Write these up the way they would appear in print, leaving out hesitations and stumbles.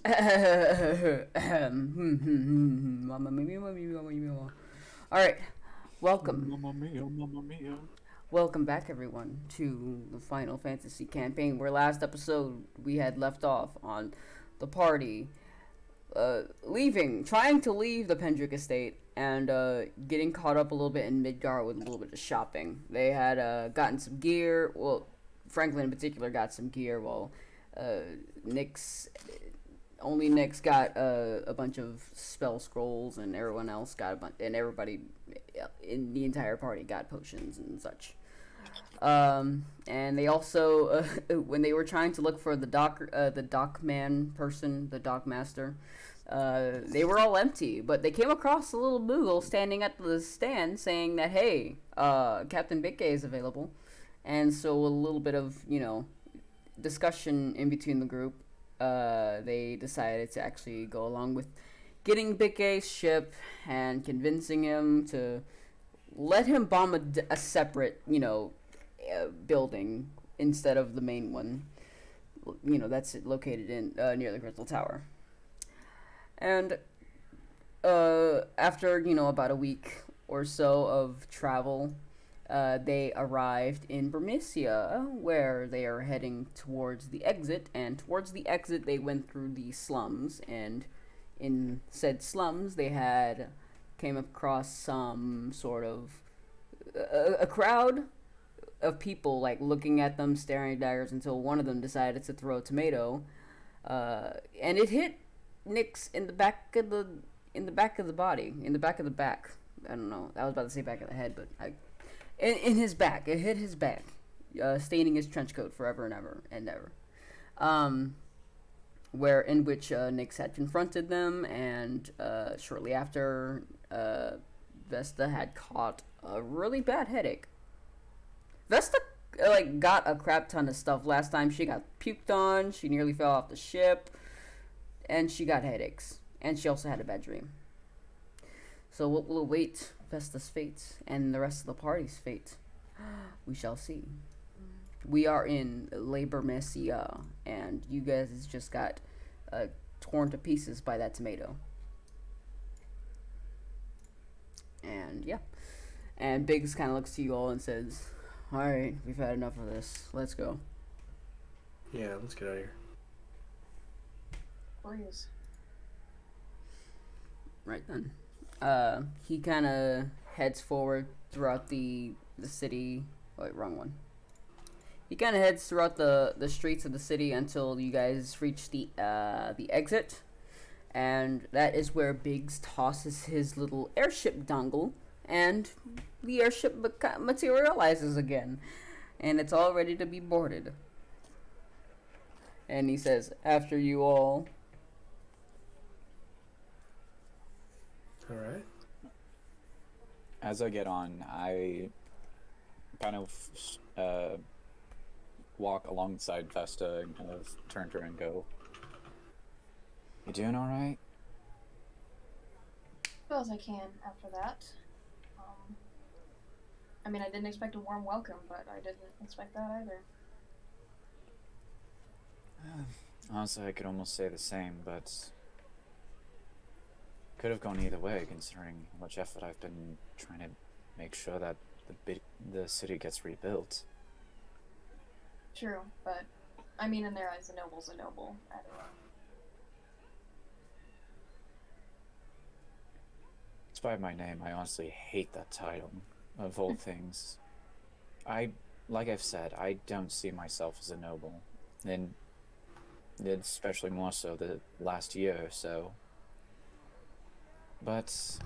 All right, welcome. Mamma mia, mamma mia. Welcome back, everyone, to the Final Fantasy campaign. Where last episode we had left off on the party trying to leave the Pendrick estate, and getting caught up a little bit in Midgar with a little bit of shopping. They had gotten some gear. Well, Franklin in particular got some gear, while uh, Nyx Nyx got a bunch of spell scrolls, and everyone else got a bunch, and everybody in the entire party got potions and such. And they also, when they were trying to look for the dock man person, the dock master, they were all empty. But they came across a little Moogle standing at the stand, saying that, "Hey, Captain Big Gay is available." And so a little bit of discussion in between the group, they decided to actually go along with getting Big Gay's ship and convincing him to let him bomb a separate, building instead of the main one. That's located in near the Crystal Tower. And after about a week or so of travel, they arrived in Bermesia, where they are heading towards the exit. And towards the exit, they went through the slums, and in said slums, they had came across some sort of a crowd of people like looking at them, staring at daggers, until one of them decided to throw a tomato, and it hit Nyx in the back of the body, in the back of the back. I don't know. I was about to say back of the head, but in his back. It hit his back, staining his trench coat forever and ever and ever. Where in which Nyx had confronted them, and shortly after, Vesta had caught a really bad headache. Vesta got a crap ton of stuff last time. She got puked on. She nearly fell off the ship, and she got headaches. And she also had a bad dream. So what will await Vesta's fate and the rest of the party's fate? We shall see. We are in Labor Messia, and you guys just got torn to pieces by that tomato. And yeah. And Biggs kind of looks to you all and says, "Alright, we've had enough of this. Let's go." Yeah, let's get out of here. Please. Right then. He kind of heads forward throughout the city. Wait, wrong one. He kind of heads throughout the streets of the city until you guys reach the exit, and that is where Biggs tosses his little airship dongle, and the airship materializes again, and it's all ready to be boarded. And he says, "After you all." All right. As I get on, I kind of walk alongside Vesta and kind of turn to her and go, "You doing all right?" Well as I can after that. I mean, I didn't expect a warm welcome, but I didn't expect that either. Honestly, I could almost say the same, but could have gone either way, considering how much effort I've been trying to make sure that the city gets rebuilt. True, but I mean, in their eyes, a noble's a noble. Either way. Despite my name, I honestly hate that title, of all things. Like I've said, I don't see myself as a noble, and especially more so the last year or so. But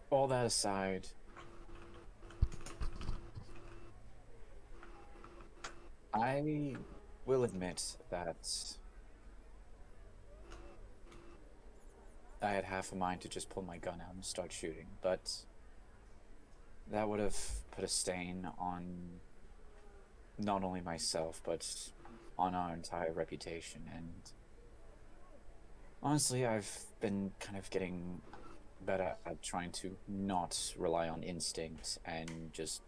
all that aside, I will admit that I had half a mind to just pull my gun out and start shooting, but that would have put a stain on not only myself, but on our entire reputation. And honestly, I've been kind of getting better at trying to not rely on instinct and just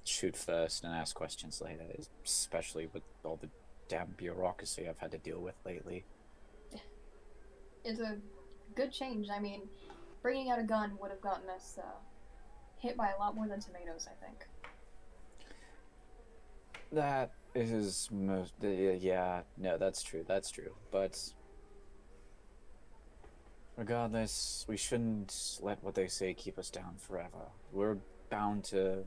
shoot first and ask questions later, especially with all the damn bureaucracy I've had to deal with lately. It's a good change. I mean, bringing out a gun would have gotten us hit by a lot more than tomatoes, I think. That is most. Yeah, no, that's true. That's true. But regardless, we shouldn't let what they say keep us down forever. We're bound to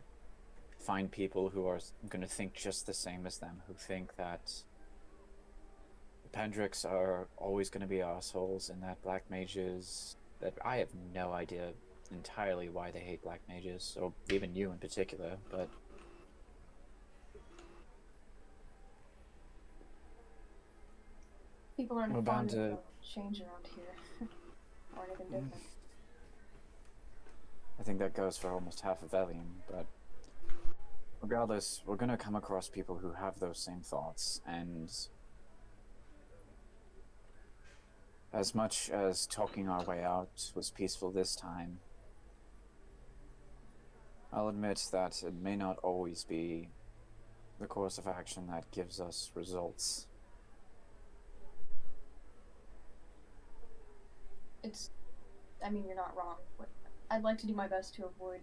find people who are going to think just the same as them, who think that Pendrix are always going to be assholes, and that black mages. That I have no idea entirely why they hate black mages, or even you in particular, but. People aren't We're bound fond to- of change around here. Or anything different. I think that goes for almost half of Velium, but regardless, we're gonna come across people who have those same thoughts, and as much as talking our way out was peaceful this time, I'll admit that it may not always be the course of action that gives us results. I mean, you're not wrong, but I'd like to do my best to avoid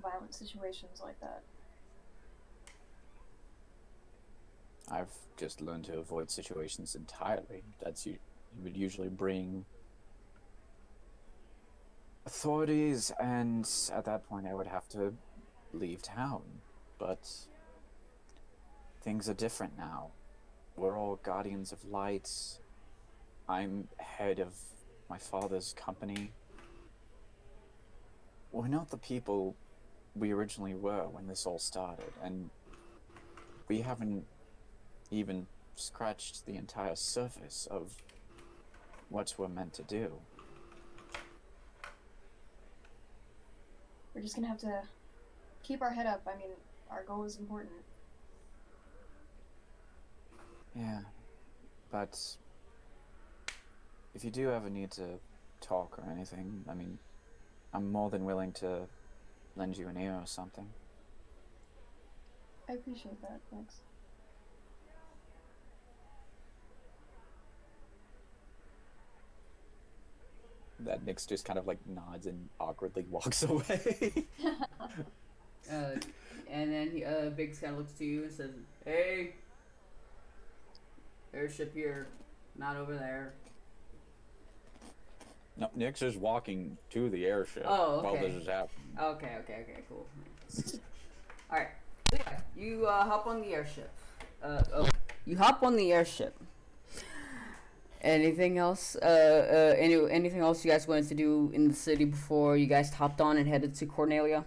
violent situations like that. I've just learned to avoid situations entirely. You would usually bring authorities, and at that point I would have to leave town. But things are different now. We're all guardians of light. I'm head of my father's company. We're not the people we originally were when this all started, and we haven't even scratched the entire surface of what we're meant to do. We're just gonna have to keep our head up. I mean, our goal is important. Yeah, but if you do ever need to talk or anything, I mean, I'm more than willing to lend you an ear or something. I appreciate that, thanks. That Nyx just kind of like nods and awkwardly walks away. And then Biggs kind of looks to you and says, "Hey, airship here, not over there." No, Nyx is walking to the airship Oh, while okay. this is happening. Okay, cool. Alright, so yeah, you hop on the airship. You hop on the airship. Anything else? Anything else you guys wanted to do in the city before you guys hopped on and headed to Cornelia?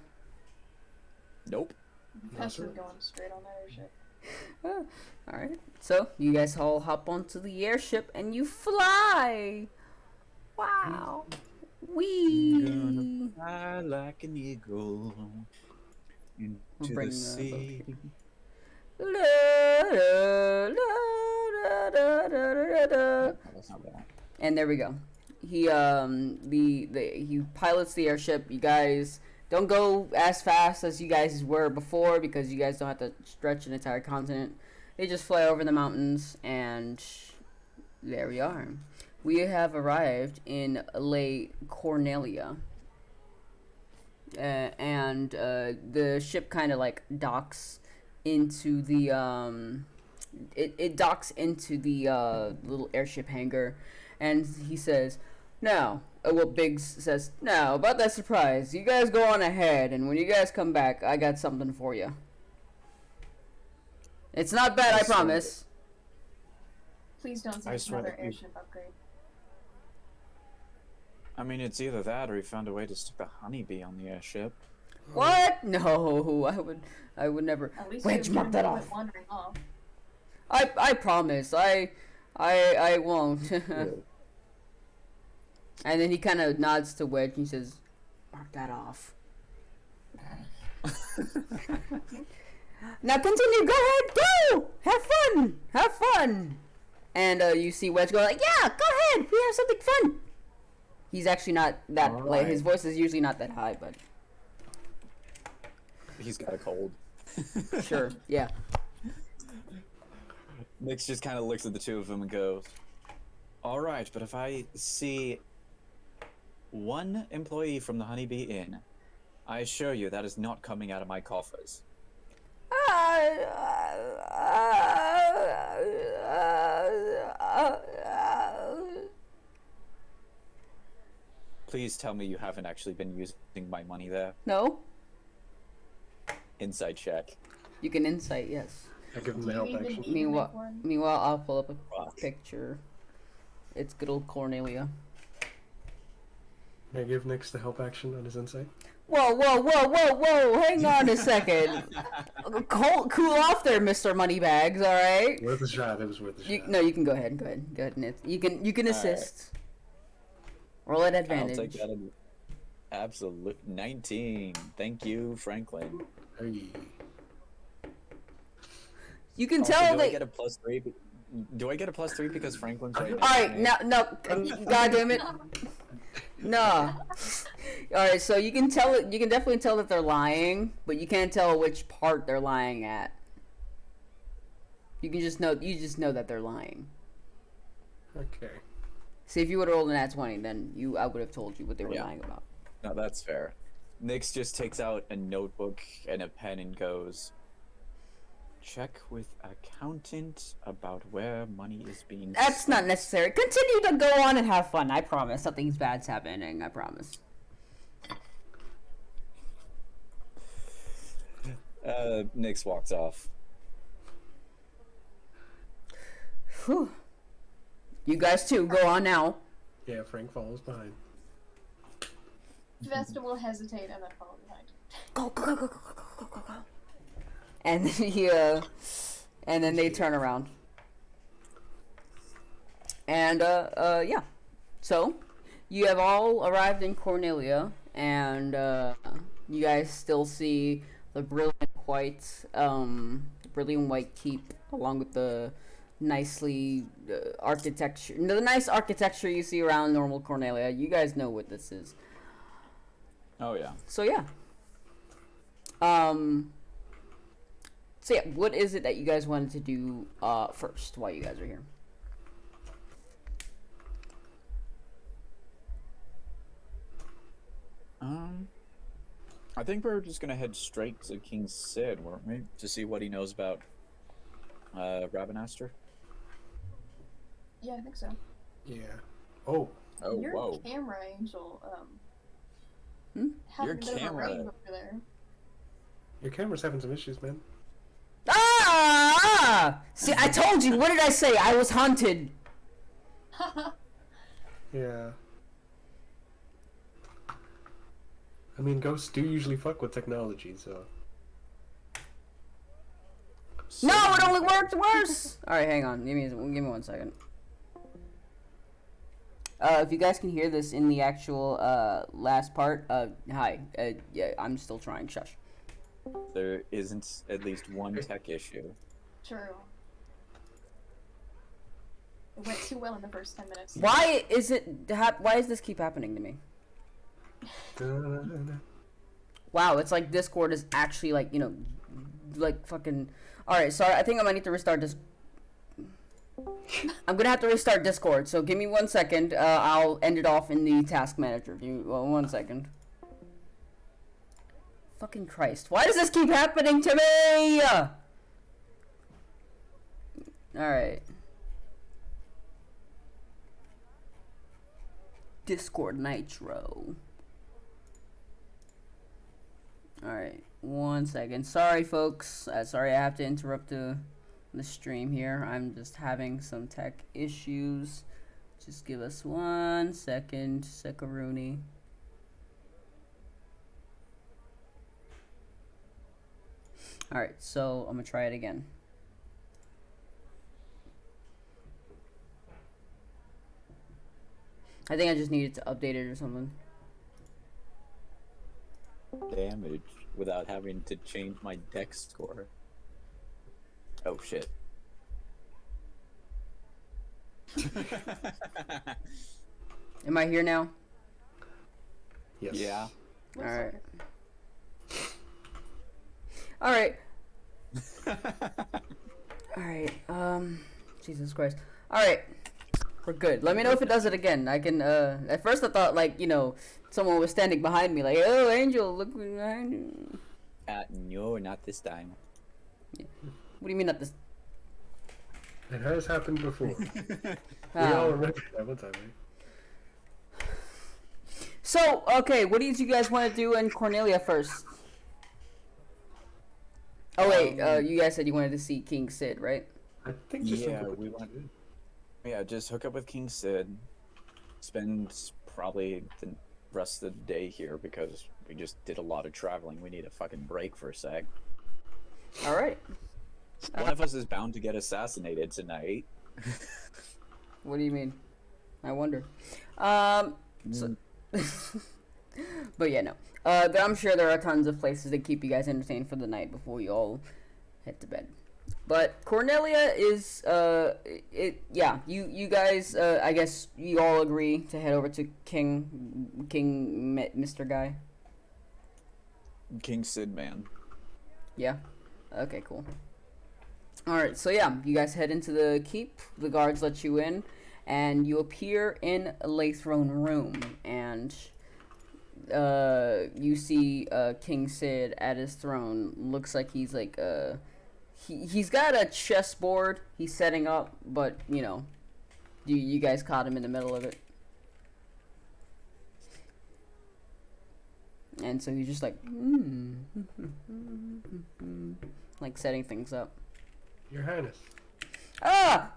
Nope. That's going straight on that airship. Alright, so you guys all hop onto the airship and you fly! Wow! Wee! Fly like an eagle into bring the the sea. That's not bad. And there we go. He he pilots the airship. You guys don't go as fast as you guys were before because you guys don't have to stretch an entire continent. They just fly over the mountains, and there we are. We have arrived in Lake Cornelia. And the ship kind of like docks into the it docks into the little airship hangar, and he says, "Now," well, Biggs says, "Now about that surprise. You guys go on ahead, and when you guys come back, I got something for you. It's not bad, I promise." Please don't say I it's swear another to you. airship upgrade. I mean, it's either that or he found a way to stick a honeybee on the airship. What? No, I would never. At least Wedge, you mark that quit off. wandering off. I promise. I won't. And then he kind of nods to Wedge and he says, "Mark that off." Now continue. Go ahead. Go. Have fun. And you see Wedge go like, "Yeah, go ahead. We have something fun." He's actually not that like his voice is usually not that high, but He's got a cold. sure, yeah. Nyx just kind of looks at the two of them and goes, All right, but if I see one employee from the Honeybee Inn, I assure you that is not coming out of my coffers. Please tell me you haven't actually been using my money there. No? Inside check. You can insight, yes. I give him Do the you help even action. need to make one? Meanwhile, I'll pull up a Fuck. picture. It's good old Cornelia. Can I give Nix the help action on his insight? Whoa, whoa, whoa, whoa, whoa! Hang on a second. Cool off there, Mr. Moneybags. All right. Worth a shot. It was worth a shot. No, you can go ahead. Go ahead, Nitz. You can assist. Roll at advantage. I'll take that. Absolute 19. Thank you, Franklin. Hey. You can Also, tell do that. I get a +3? Do I get a +3 because Franklin's right All next to right, me? no, God damn it. No. All right, so you can tell it. You can definitely tell that they're lying, but you can't tell which part they're lying at. You can just know. You just know that they're lying. Okay. See, if you would have rolled an at 20, then I would have told you what they were Yeah. lying about. No, that's fair. Nix just takes out a notebook and a pen and goes, check with accountant about where money is being That's spent." not necessary. Continue to go on and have fun. I promise. Something bad's happening. I promise. Nix walks off. Whew. You guys too. Go on now. Yeah, Frank follows behind. Vesta will hesitate and then follow behind. Go, go, go, go, go, go, go, go, go. And and then they turn around. And yeah. So, you have all arrived in Cornelia, and you guys still see the brilliant white keep, along with the nicely architecture, the nice architecture you see around normal Cornelia. You guys know what this is. Oh, yeah. So yeah. So yeah, what is it that you guys wanted to do first while you guys are here? I think we're just gonna head straight to King Sid, weren't we? To see what he knows about Ravenaster. Yeah, I think so. Yeah. Oh. Oh, Your whoa. camera, Angel, Your having a bit of a camera. rave over there. Your camera's having some issues, man. Ah! See, I told you. What did I say? I was haunted. Yeah. I mean, ghosts do usually fuck with technology, so. No, it only worked worse. All right, hang on. Give me 1 second. If you guys can hear this in the actual last part, hi. Yeah, I'm still trying. Shush. There isn't at least one tech issue. True. It went too well in the first 10 minutes. Why is it? Why does this keep happening to me? Wow, it's like Discord is actually like, you know, like fucking. All right, sorry. I think I might need to restart this. I'm gonna have to restart Discord. So give me 1 second. I'll end it off in the task manager. Give me 1 second. Fucking Christ! Why does this keep happening to me? All right. Discord Nitro. Alright, 1 second. Sorry, folks. Sorry I have to interrupt the stream here. I'm just having some tech issues. Just give us 1 second. Sekaruni. Alright, so I'm gonna try it again. I think I just needed to update it or something. Damage without having to change my dex score. Oh shit. Am I here now? Yes. Yeah. Alright. Alright. Alright, Jesus Christ. Alright. We're good. Let me know if it does it again. I can. At first, I thought like someone was standing behind me, like, "Oh, Angel, look behind you." No, not this time. What do you mean not this? It has happened before. We Ah. all remember that one time, right? So, okay, what do you guys want to do in Cornelia first? Oh wait, you guys said you wanted to see King Sid, right? I think just Yeah, something we want. Yeah, just hook up with King Sid. Spend probably the rest of the day here because we just did a lot of traveling. We need a fucking break for a sec. All right. One of us is bound to get assassinated tonight. What do you mean? I wonder. So, but yeah, no. I'm sure there are tons of places that keep you guys entertained for the night before you all head to bed. But Cornelia is you guys I guess you all agree to head over to Mr. Guy. King Sid, man. Yeah. Okay, cool. All right, so yeah, you guys head into the keep. The guards let you in, and you appear in a throne room, and you see King Sid at his throne. Looks like he's like he's got a chessboard he's setting up, but you guys caught him in the middle of it, and so he's just like like setting things up. Your Highness. Ah!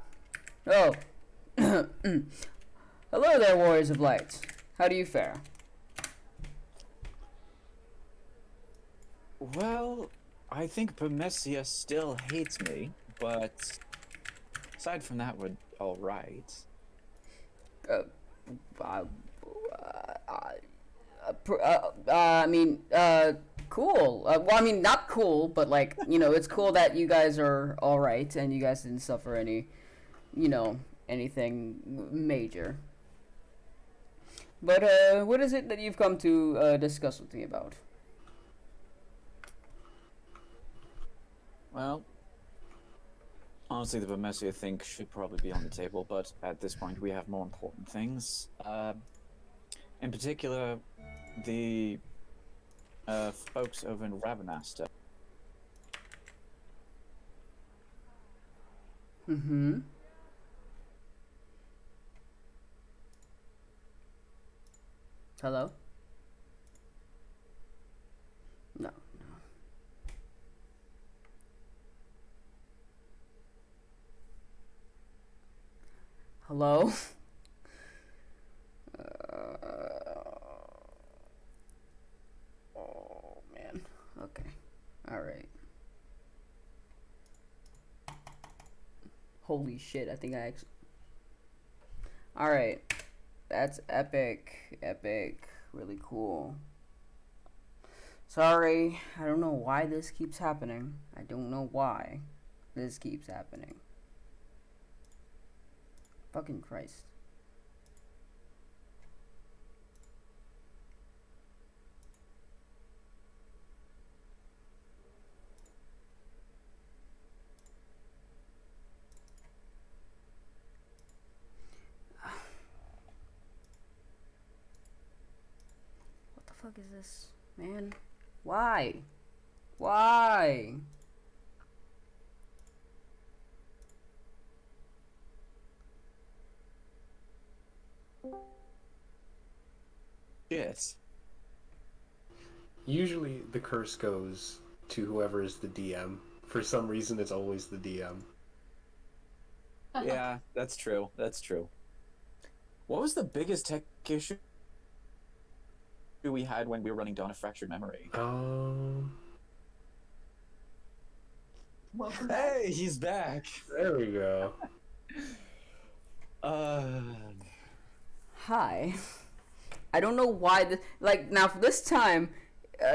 Oh. Hello there, Warriors of Light. How do you fare? Well, I think Bermesia still hates me, but aside from that, we're all right. Cool. Well, I mean, not cool, but like, it's cool that you guys are all right and you guys didn't suffer any, anything major. But what is it that you've come to discuss with me about? Well, honestly, the Bermesia thing should probably be on the table, but at this point, we have more important things. In particular, the folks over in Ravenasta. Mm-hmm. Hello? No. Hello? Oh, man. Okay. Alright. Holy shit, I think I actually... Alright. That's epic. Epic. Really cool. Sorry. I don't know why this keeps happening. I don't know why this keeps happening. Fucking Christ. What the fuck is this, man? Why? Why? Yes. Usually the curse goes to whoever is the DM. For some reason, it's always the DM. Yeah, that's true. That's true. What was the biggest tech issue we had when we were running Dawn of Fractured Memory? Welcome back. Hey, he's back. There we go. Hi. I don't know why now for this time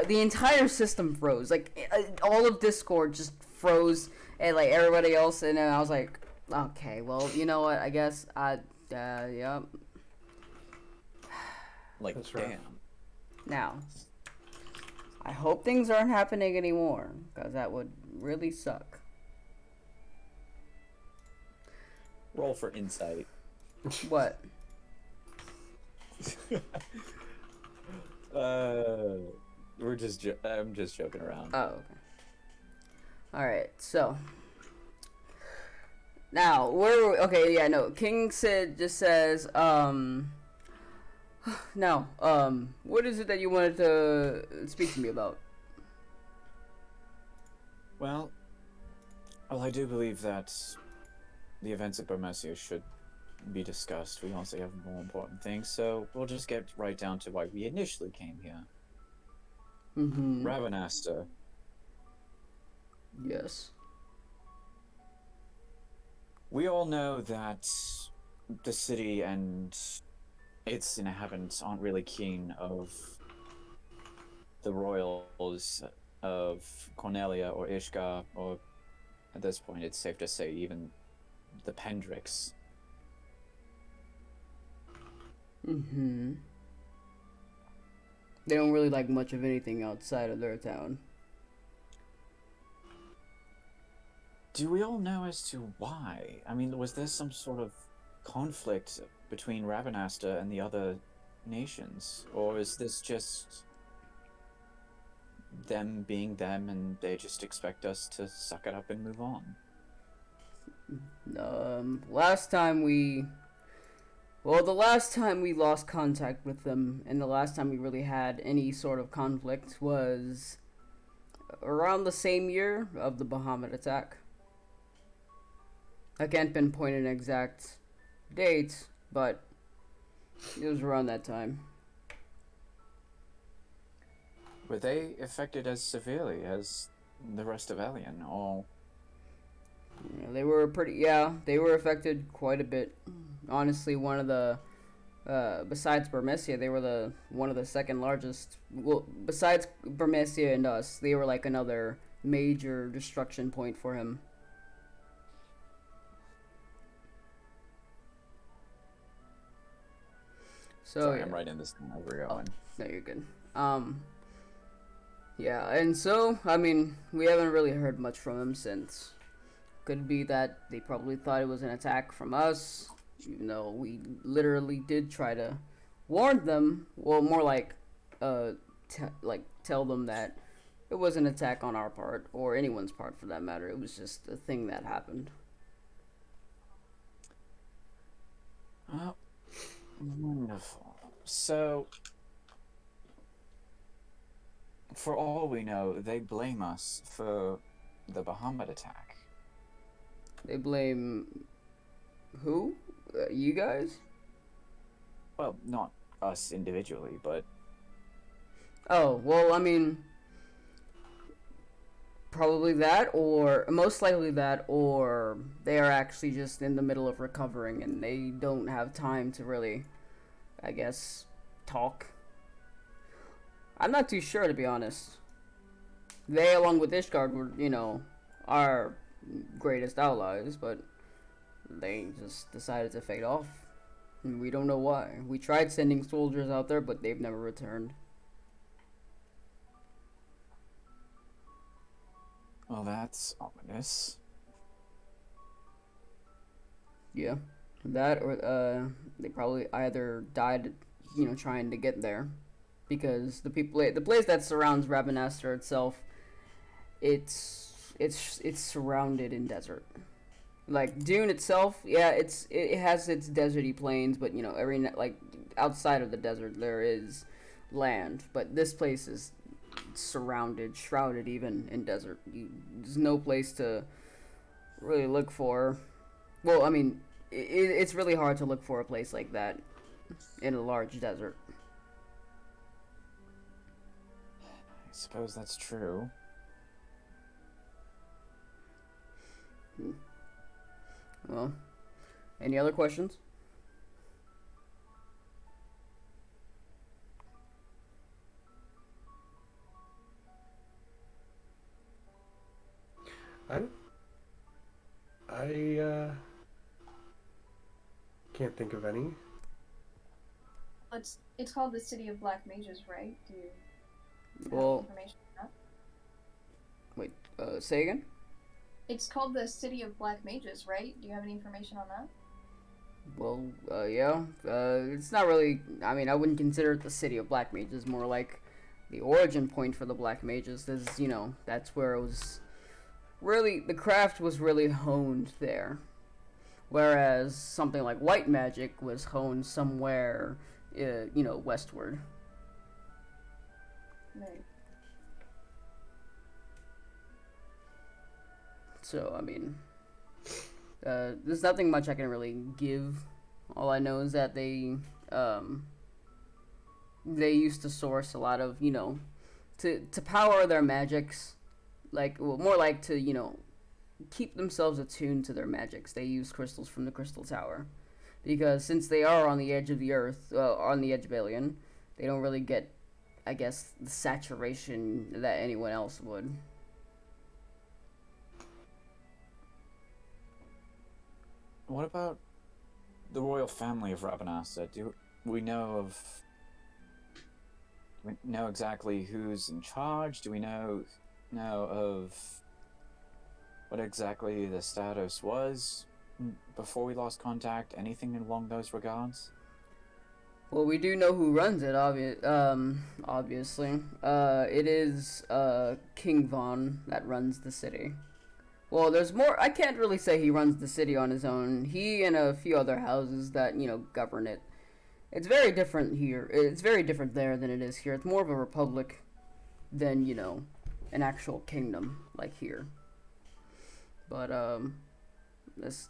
the entire system froze. Like all of Discord just froze, and like everybody else, and then I was like, okay, well, you know what? I guess yeah. Like, That's rough. damn. Now, I hope things aren't happening anymore, because that would really suck. Roll for insight. What? I'm just joking around. Oh, okay. Alright, so. Now, where were we? Okay, yeah, no. King Sid just says, now, what is it that you wanted to speak to me about? Well, I do believe that the events at Burmesia should be discussed. We also have more important things, so we'll just get right down to why we initially came here. Mm-hmm. Ravenasta. Yes. We all know that the city and its inhabitants aren't really keen of the royals of Cornelia or Ishgar, or at this point it's safe to say even the Pendricks. Mm-hmm. They don't really like much of anything outside of their town. Do we all know as to why? I mean, was there some sort of conflict between Ravenasta and the other nations? Or is this just them being them and they just expect us to suck it up and move on? Last time we... Well, the last time we lost contact with them, and the last time we really had any sort of conflict was around the same year of the Bahamut attack. I can't pinpoint an exact date, but it was around that time. Were they affected as severely as the rest of Alien, or... Yeah, they were they were affected quite a bit. Honestly, one of the, besides Burmesia, they were one of the second largest, well, besides Burmesia and us, they were like another major destruction point for him. So, Sorry, yeah. I'm writing this down as we're going. No, you're good. Yeah, and so, I mean, we haven't really heard much from him since. Could be that they probably thought it was an attack from us, even though we literally did try to warn them. Well, more like, tell them that it was an attack on our part, or anyone's part for that matter. It was just a thing that happened. Oh, wonderful. So, for all we know, they blame us for the Bahamut attack. They blame who? You guys? Well, not us individually, but... Oh, well, I mean, probably that, or most likely that, or they are actually just in the middle of recovering and they don't have time to really, I guess, talk. I'm not too sure, to be honest. They, along with Ishgard, were, our greatest allies, but they just decided to fade off. And we don't know why. We tried sending soldiers out there, but they've never returned. Well, that's ominous. Yeah. That, or, they probably either died, trying to get there. Because the place that surrounds Ravenastor itself, it's surrounded in desert. Like Dune itself, yeah, it has its deserty plains, but outside of the desert there is land. But this place is surrounded, shrouded even in desert. There's no place to really look for. Well, I mean, it's really hard to look for a place like that in a large desert. I suppose that's true. Well, any other questions? I can't think of any. It's called the City of Black Mages, right? Do you have information on that? Wait, say again? It's called the City of Black Mages, right? Do you have any information on that? Well, yeah. It's not really. I mean, I wouldn't consider it the city of black mages. More like the origin point for the black mages. Is that's where it was really the craft was really honed there. Whereas something like white magic was honed somewhere, westward. Right. So I mean, there's nothing much I can really give. All I know is that um, they used to source a lot of to power their magics, like well, more like to keep themselves attuned to their magics. They use crystals from the crystal tower because since they are on the edge of the earth, on the edge of Alien, they don't really get, I guess, the saturation that anyone else would. What about the royal family of Rabanasta? Do we know exactly who's in charge? Do we know of what exactly the status was before we lost contact? Anything along those regards? Well, we do know who runs it, obviously. It is King Von that runs the city. Well, there's more. I can't really say he runs the city on his own. He and a few other houses that govern it. It's very different here. It's very different there than it is here. It's more of a republic than an actual kingdom like here. But this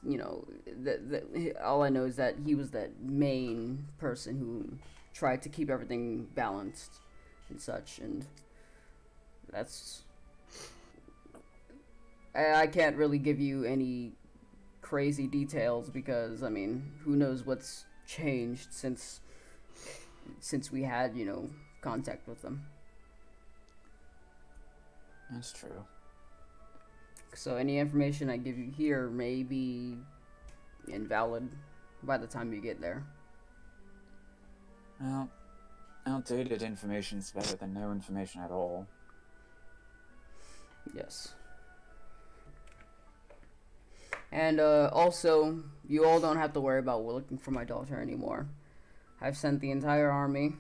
all I know is that he was that main person who tried to keep everything balanced and such, and that's I can't really give you any crazy details because I mean, who knows what's changed since we had, contact with them. That's true. So any information I give you here may be invalid by the time you get there. Well, outdated information's better than no information at all. Yes. And also, you all don't have to worry about looking for my daughter anymore. I've sent the entire army,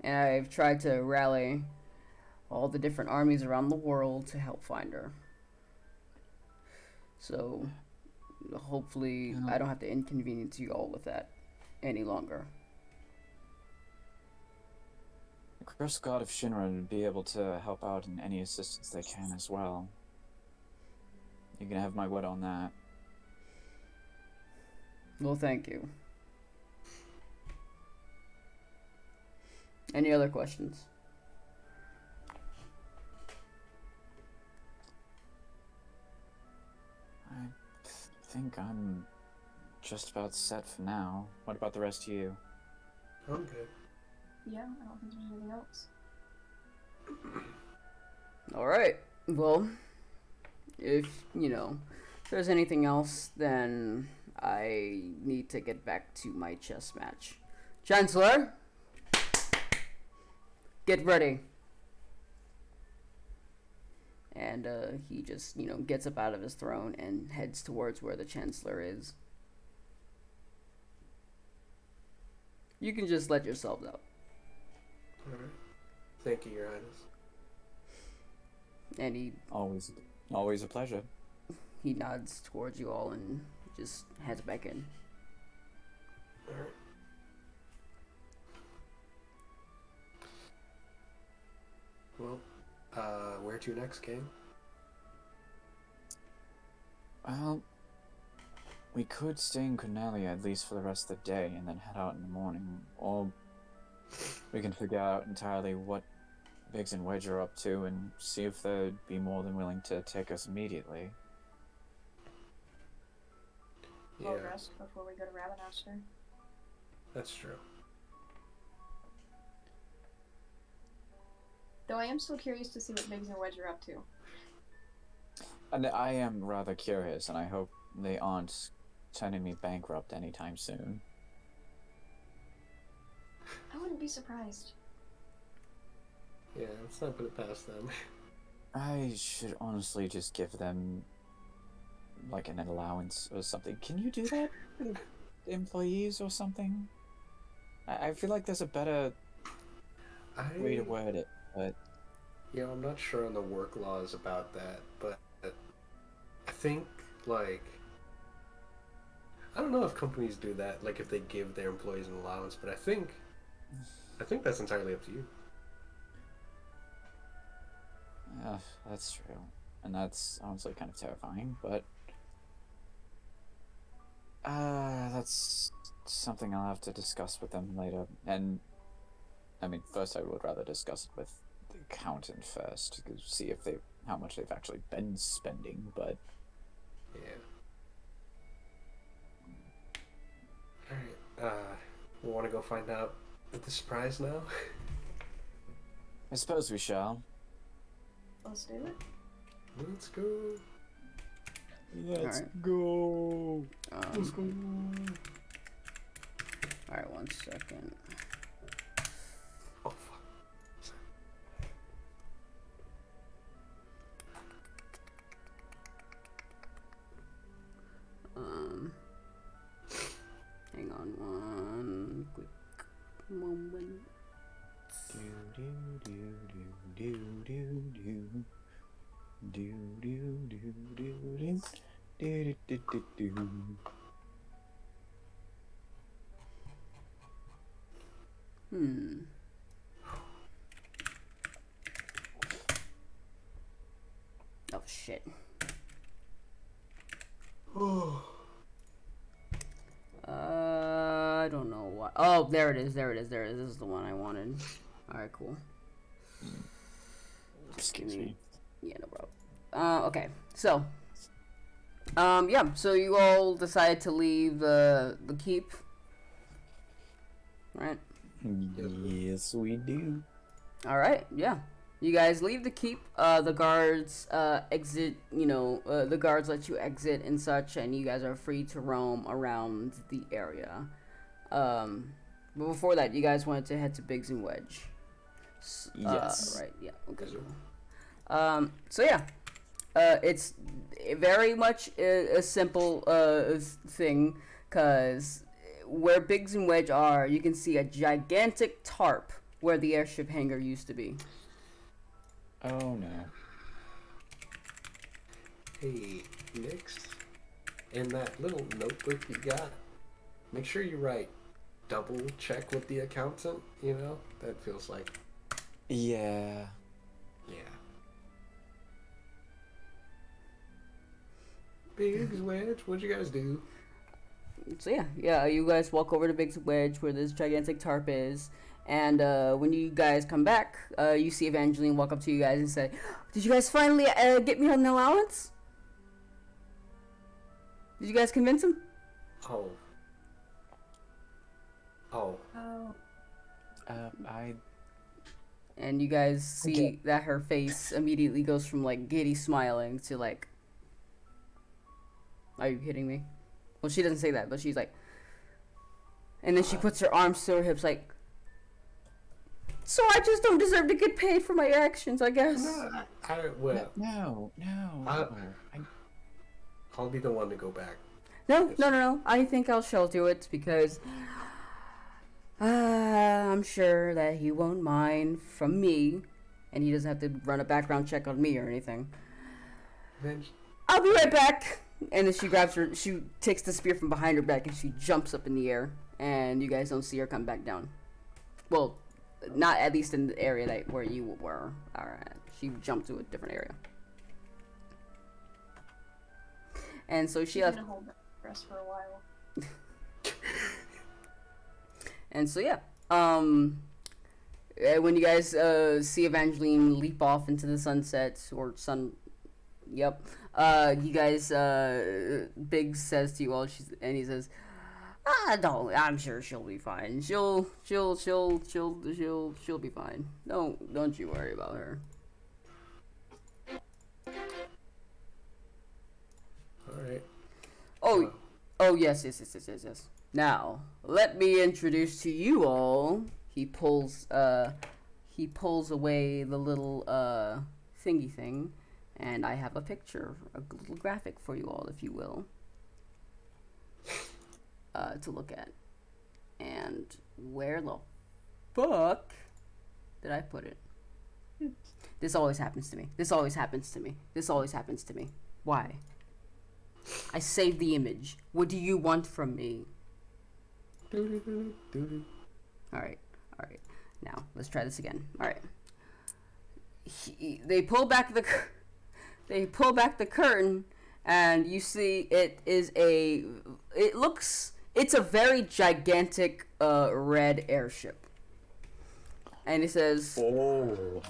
and I've tried to rally all the different armies around the world to help find her. So, hopefully, I don't have to inconvenience you all with that any longer. The Cursed God of Shinra would be able to help out in any assistance they can as well. You can have my word on that. Well, thank you. Any other questions? I think I'm just about set for now. What about the rest of you? I'm good. Yeah, I don't think there's anything else. Alright. Well, if there's anything else, then I need to get back to my chess match. Chancellor, get ready. And he just, gets up out of his throne and heads towards where the Chancellor is. You can just let yourselves out. Alright. Thank you, Your Highness. And he Always a pleasure. he nods towards you all and just heads back in. Alright. Well, where to next, King? Well, we could stay in Cornelia at least for the rest of the day and then head out in the morning, or we can figure out entirely what Biggs and Wedge are up to and see if they'd be more than willing to take us immediately. We'll rest before we go to Ravenmaster. That's true. Though I am still curious to see what Biggs and Wedge are up to. And I am rather curious, and I hope they aren't turning me bankrupt anytime soon. I wouldn't be surprised. Yeah, let's not put it past them. I should honestly just give them, like, an allowance or something. Can you do that? employees or something? I feel like there's a better way to word it, but Yeah, I'm not sure on the work laws about that, but I think, like, I don't know if companies do that, like if they give their employees an allowance, but I think that's entirely up to you. that's true, and that's honestly kind of terrifying. But that's something I'll have to discuss with them later. And I mean, first I would rather discuss it with the accountant first to see if how much they've actually been spending. But Yeah. Alright, we want to go find out the surprise now? I suppose we shall. Let's do it. Let's go. Let's Alright. go. Let's go. Alright, 1 second. Oh, fuck. Hang on 1 quick moment. Oh shit. I don't know what. Oh, there it is. There it is. There it is. This is the one I wanted. All right, cool. Excuse me. Yeah, no problem. Okay, so, yeah. So you all decided to leave the keep, right? Yes, we do. All right, yeah. You guys leave the keep. The guards exit. The guards let you exit and such, and you guys are free to roam around the area. But before that, you guys wanted to head to Biggs and Wedge. Yes. Right. Yeah. Okay. Cool. So yeah, it's very much a simple thing, cause where Biggs and Wedge are, you can see a gigantic tarp where the airship hangar used to be. Oh no. Hey, Nix, in that little notebook you got, make sure you write double check with the accountant, That feels like... Yeah. Yeah. Biggs, Wedge, what'd you guys do? So yeah, you guys walk over to Biggs and Wedge where this gigantic tarp is. And when you guys come back, you see Evangeline walk up to you guys and say, "Did you guys finally get me an allowance? Did you guys convince him?" Oh. Oh. And you guys see that her face immediately goes from like giddy smiling to like, "Are you kidding me?" Well, she doesn't say that, but she's like, and then she puts her arms to her hips like, "So I just don't deserve to get paid for my actions, I guess." No. I'll be the one to go back. No. I think I shall do it because I'm sure that he won't mind from me, and he doesn't have to run a background check on me or anything. Then I'll be right back. And then she takes the spear from behind her back and she jumps up in the air, and you guys don't see her come back down. Well, not at least in the area where you were. All right, she jumped to a different area. And so she left. Gonna hold that rest for a while. And so yeah, when you guys see Evangeline leap off into the sunset or sun, yep. You guys, Biggs says to you all, he says, "Don't. I'm sure she'll be fine. She'll be fine. Don't you worry about her." all right. Oh, yes. Now, let me introduce to you all. He pulls away the little thingy thing, and I have a picture, a little graphic for you all, if you will. to look at. And where the fuck did I put it? This always happens to me. This always happens to me. This always happens to me. Why? I saved the image. What do you want from me? Alright. Now, let's try this again. Alright. They pull back the curtain, and you see it's a very gigantic red airship. And he says, well,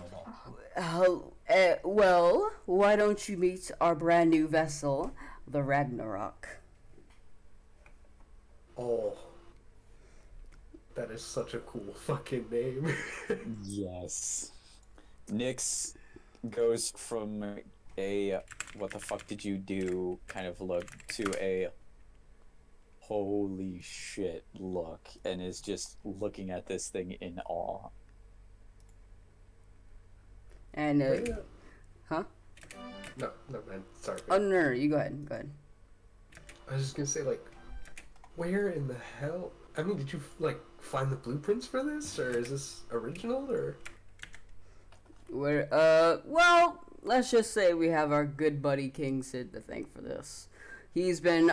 why don't you meet our brand new vessel, the Ragnarok? Oh, that is such a cool fucking name. Yes. Nyx goes from a what the fuck did you do kind of look to a holy shit look, and is just looking at this thing in awe. And huh? No, man. Sorry. Oh no, you go ahead. I was just gonna say, like, where in the hell? I mean, did you like find the blueprints for this, or is this original, or? Well, let's just say we have our good buddy King Sid to thank for this. He's been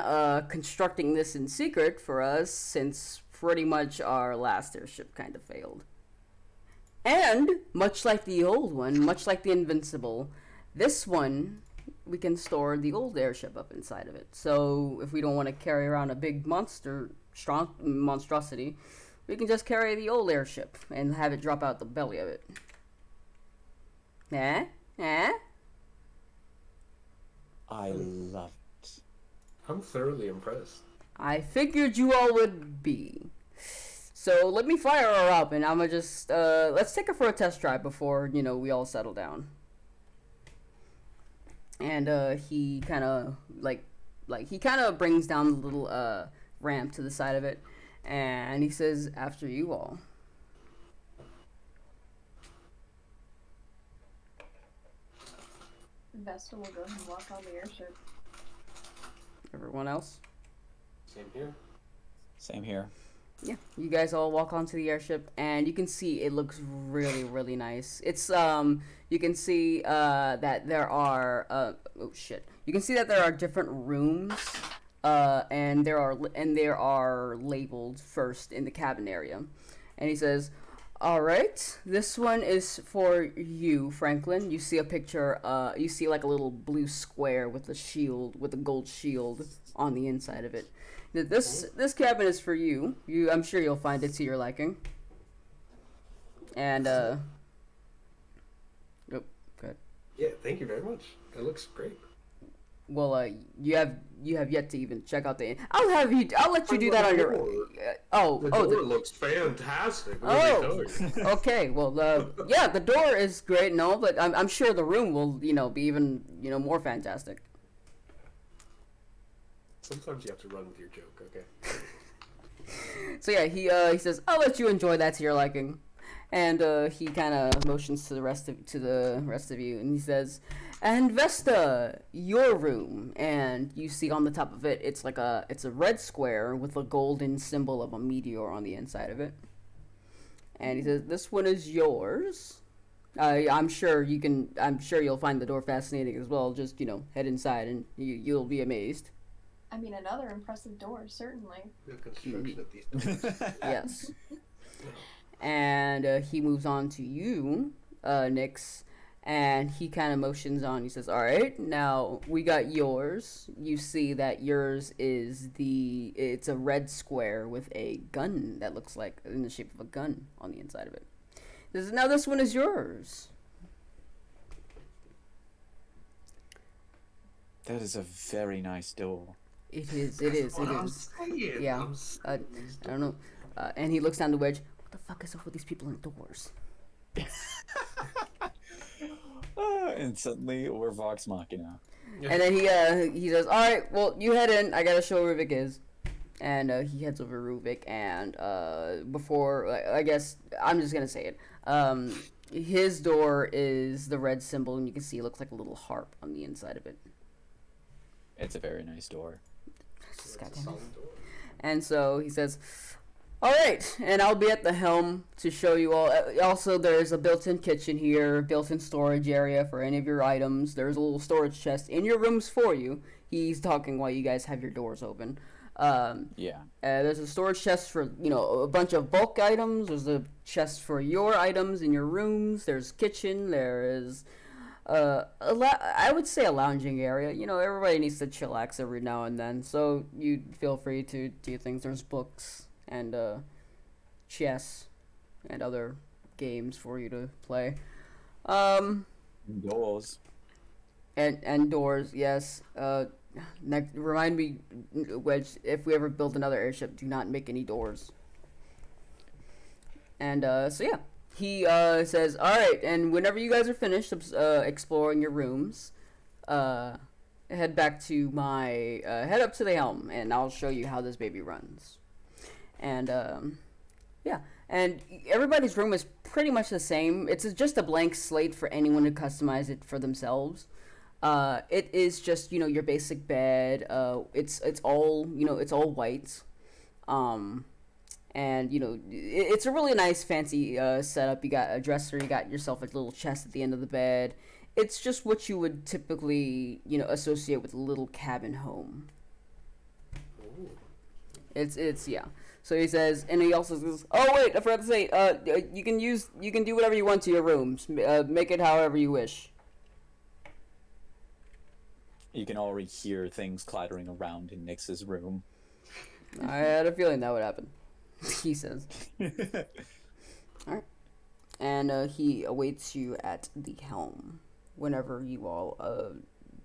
constructing this in secret for us since pretty much our last airship kind of failed. And much like the old one, much like the Invincible, this one we can store the old airship up inside of it. So if we don't want to carry around a big monstrosity, we can just carry the old airship and have it drop out the belly of it. Eh? I love it. I'm thoroughly impressed. I figured you all would be. So let me fire her up, and I'ma just let's take her for a test drive before we all settle down. And he kind of he kind of brings down the little ramp to the side of it, and he says, "After you all." Vesta will go and walk on the airship. Everyone else? Same here. Yeah, you guys all walk onto the airship, and you can see it looks really, really nice. It's you can see that there are You can see that there are different rooms, and there are labeled first in the cabin area, and he says, "All right, this one is for you, Franklin. You see a picture. You see like a little blue square with a shield, with a gold shield on the inside of it. This cabin is for you. I'm sure you'll find it to your liking." And oh, good. Yeah, thank you very much. It looks great. Well, you have yet to even check out the. I'll let you do that on your. The door looks fantastic. Okay. Well, yeah, the door is great and all, but I'm sure the room will be even more fantastic. Sometimes you have to run with your joke, okay? So yeah, he says, "I'll let you enjoy that to your liking," and he kind of motions to the rest of you, and he says, "And Vesta, your room." And you see on the top of it, it's a red square with a golden symbol of a meteor on the inside of it. And he says, "This one is yours. I'm sure you'll find the door fascinating as well. Just head inside, and you'll be amazed." I mean, another impressive door, certainly. The construction of these doors. Yes. And he moves on to you, Nyx, and he kind of motions on. He says, "All right, now we got yours. You see that yours is it's a red square with a gun that looks like in the shape of a gun on the inside of it. He says, now this one is yours." That is a very nice door. It is. Yeah. I don't know. And he looks down the wedge. What the fuck is up with these people indoors? And suddenly we're Vox Machina. And then he says, "All right, well, you head in. I gotta show where Ruvik is." And he heads over to Ruvik, and before I guess I'm just gonna say it. His door is the red symbol, and you can see it looks like a little harp on the inside of it. It's a very nice door. Goddamn it. And so he says, all right, and I'll be at the helm to show you all. Also, there's a built-in kitchen here, built-in storage area for any of your items. There's a little storage chest in your rooms for you. He's talking while you guys have your doors open. Yeah. There's a storage chest for, a bunch of bulk items. There's a chest for your items in your rooms. There's kitchen. There is, I would say a lounging area. Everybody needs to chillax every now and then. So you feel free to do things. There's books and chess and other games for you to play. Doors. And doors, yes. Remind me, Wedge, if we ever build another airship, do not make any doors. And so yeah, he says, all right, and whenever you guys are finished exploring your rooms, head back to my head up to the helm, and I'll show you how this baby runs. And yeah, and everybody's room is pretty much the same. It's just a blank slate for anyone to customize it for themselves. It is just your basic bed. It's all it's all white, and it's a really nice fancy setup. You got a dresser. You got yourself a little chest at the end of the bed. It's just what you would typically associate with a little cabin home. Ooh. It's yeah. So he says, and he also says, "Oh wait, I forgot to say, you can do whatever you want to your rooms. Make it however you wish." You can already hear things clattering around in Nyx's room. I had a feeling that would happen. He says. Alright. And he awaits you at the helm whenever you all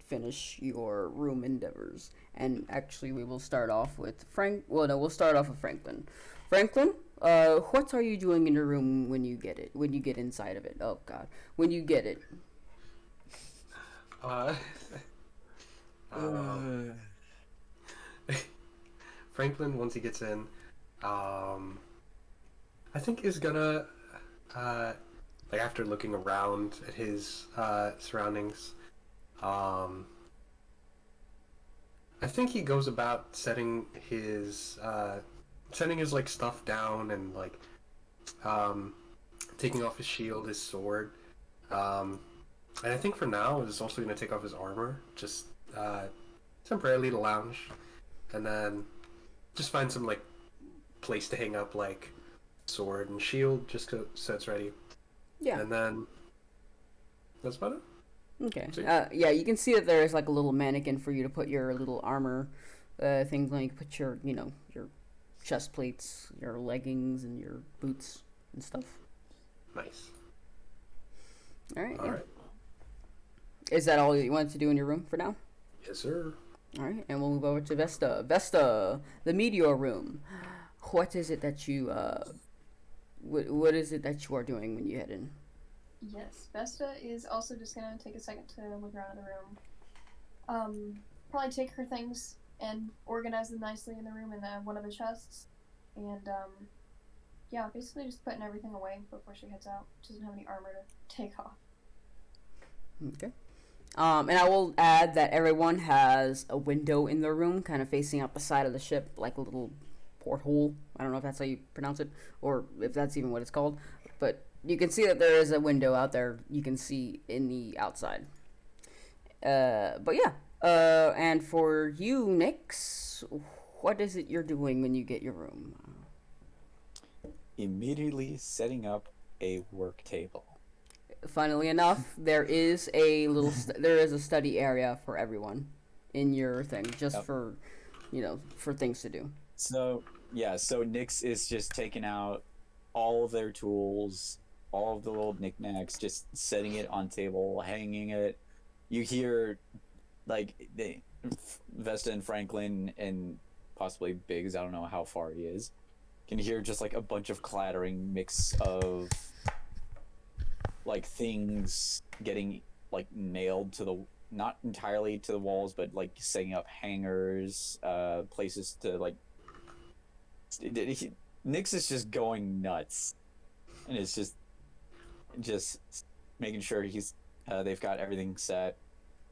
finish your room endeavors. And actually, we will start off with we'll start off with Franklin. Franklin, what are you doing in your room when you get it? When you get inside of it? Oh, God. When you get it. Franklin, once he gets in, I think is gonna, after looking around at his surroundings, I think he goes about setting his stuff down and taking off his shield, his sword, and I think for now is also gonna take off his armor, just temporarily to lounge, and then just find some place to hang up sword and shield just so it's ready. Yeah. And then that's about it. Okay. Yeah, you can see that there is a little mannequin for you to put your little armor things on. You can put your your chest plates, your leggings, and your boots and stuff. Nice. All right. All yeah. right. Is that all you wanted to do in your room for now? Yes, sir. All right, and we'll move over to Vesta. Vesta, the meteor room. What is it that you what is it that you are doing when you head in? Yes, Vesta is also just gonna take a second to look around the room. Probably take her things and organize them nicely in the room in one of the chests. And yeah, basically just putting everything away before she heads out. She doesn't have any armor to take off. Okay. And I will add that everyone has a window in their room, kind of facing out the side of the ship, like a little porthole. I don't know if that's how you pronounce it, or if that's even what it's called. But you can see that there is a window out there you can see in the outside. But yeah. And for you, Nyx, what is it you're doing when you get your room? Immediately setting up a work table. Funnily enough, there is a there is a study area for everyone in your thing, just for for things to do. So Nyx is just taking out all of their tools, all of the little knickknacks, just setting it on table, hanging it. You hear Vesta and Franklin and possibly Biggs, I don't know how far he is, can hear just a bunch of clattering mix of things getting nailed to the, not entirely to the walls, but setting up hangers, places to Nyx is just going nuts, and it's just making sure they've got everything set.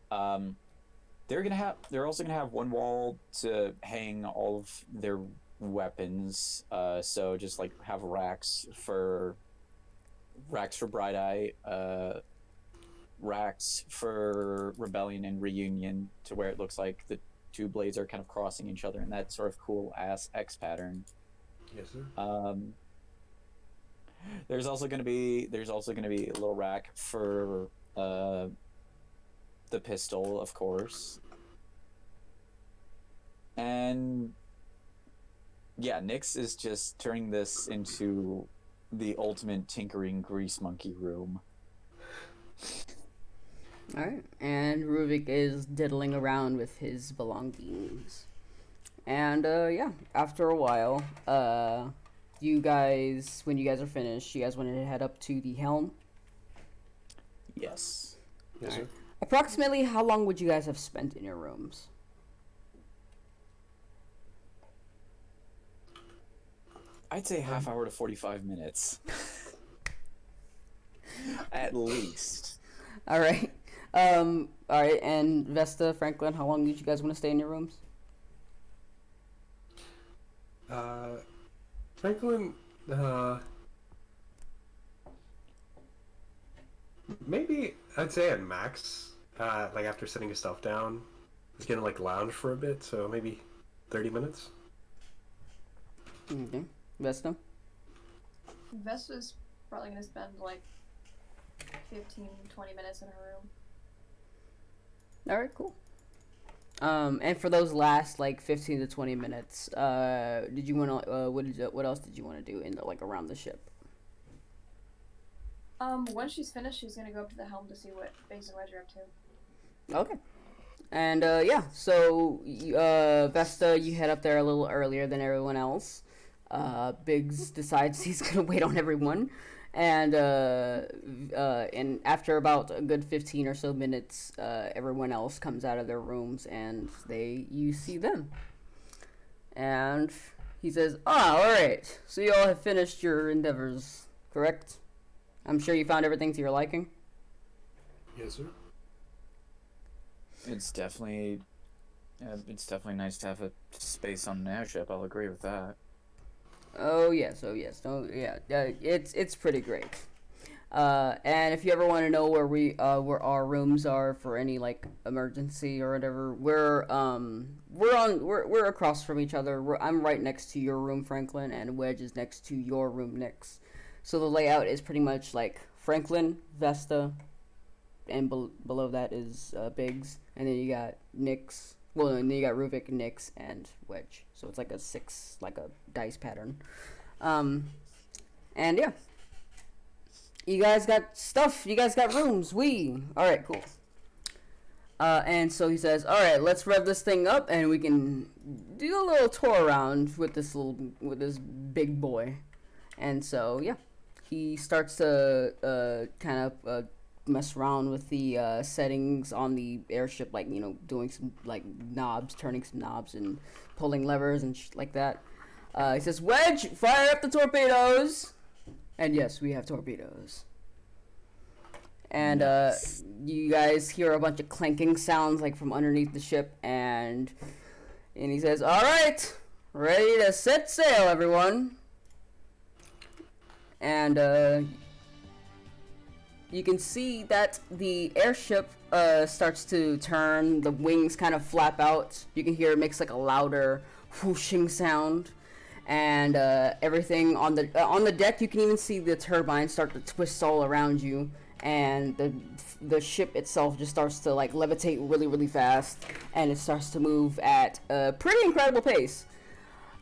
They're also gonna have one wall to hang all of their weapons. So just like have racks for Bright Eye, racks for Rebellion and Reunion, to where it looks like the two blades are kind of crossing each other in that sort of cool ass X pattern. Yes, sir. There's also gonna be a little rack for the pistol, of course. And yeah, Nyx is just turning this into the ultimate tinkering grease monkey room. Alright, and Ruvik is diddling around with his belongings. And, yeah, after a while, you guys, when you guys are finished, you guys want to head up to the helm? Yes. Yes, sir. Approximately how long would you guys have spent in your rooms? I'd say half hour to 45 minutes. At least. Alright. Alright, and Vesta, Franklin, how long did you guys want to stay in your rooms? Franklin, maybe I'd say at max, like after setting his stuff down, he's gonna like lounge for a bit, so maybe 30 minutes. Okay. Vesta? Vesta's probably gonna spend like 15, 20 minutes in her room. Alright, cool. And for those last like 15 to 20 minutes, did you want to what else did you want to do in the, like around the ship? Once she's finished, she's gonna go up to the helm to see what Biggs and Wedge are up to. Okay. And yeah, so Vesta, you head up there a little earlier than everyone else. Biggs decides he's gonna wait on everyone, and after about a good 15 or so minutes, everyone else comes out of their rooms, and you see them. And he says, all right, so you all have finished your endeavors, correct? I'm sure you found everything to your liking? Yes, sir. It's definitely nice to have a space on an airship. I'll agree with that. Oh yes. It's pretty great. And if you ever want to know where our rooms are for any like emergency or whatever, we're across from each other. I'm right next to your room, Franklin, and Wedge is next to your room, Nyx. So the layout is pretty much like Franklin, Vesta, and below that is Biggs, and then you got Nyx. Well, and then you got Ruvik, Nyx, and Wedge. So it's like a dice pattern. And yeah. You guys got stuff. You guys got rooms. Alright, cool. And so he says, alright, let's rev this thing up and we can do a little tour around with this big boy. And so, yeah. He starts to kind of mess around with the settings on the airship, like, you know, doing some like knobs, turning some knobs and pulling levers and like that. He says, Wedge, fire up the torpedoes. And yes, we have torpedoes. And Nice. You guys hear a bunch of clanking sounds like from underneath the ship, and he says, all right, ready to set sail, everyone. And you can see that the airship starts to turn. The wings kind of flap out. You can hear it makes like a louder whooshing sound, and everything on the deck. You can even see the turbines start to twist all around you, and the ship itself just starts to like levitate really, really fast, and it starts to move at a pretty incredible pace.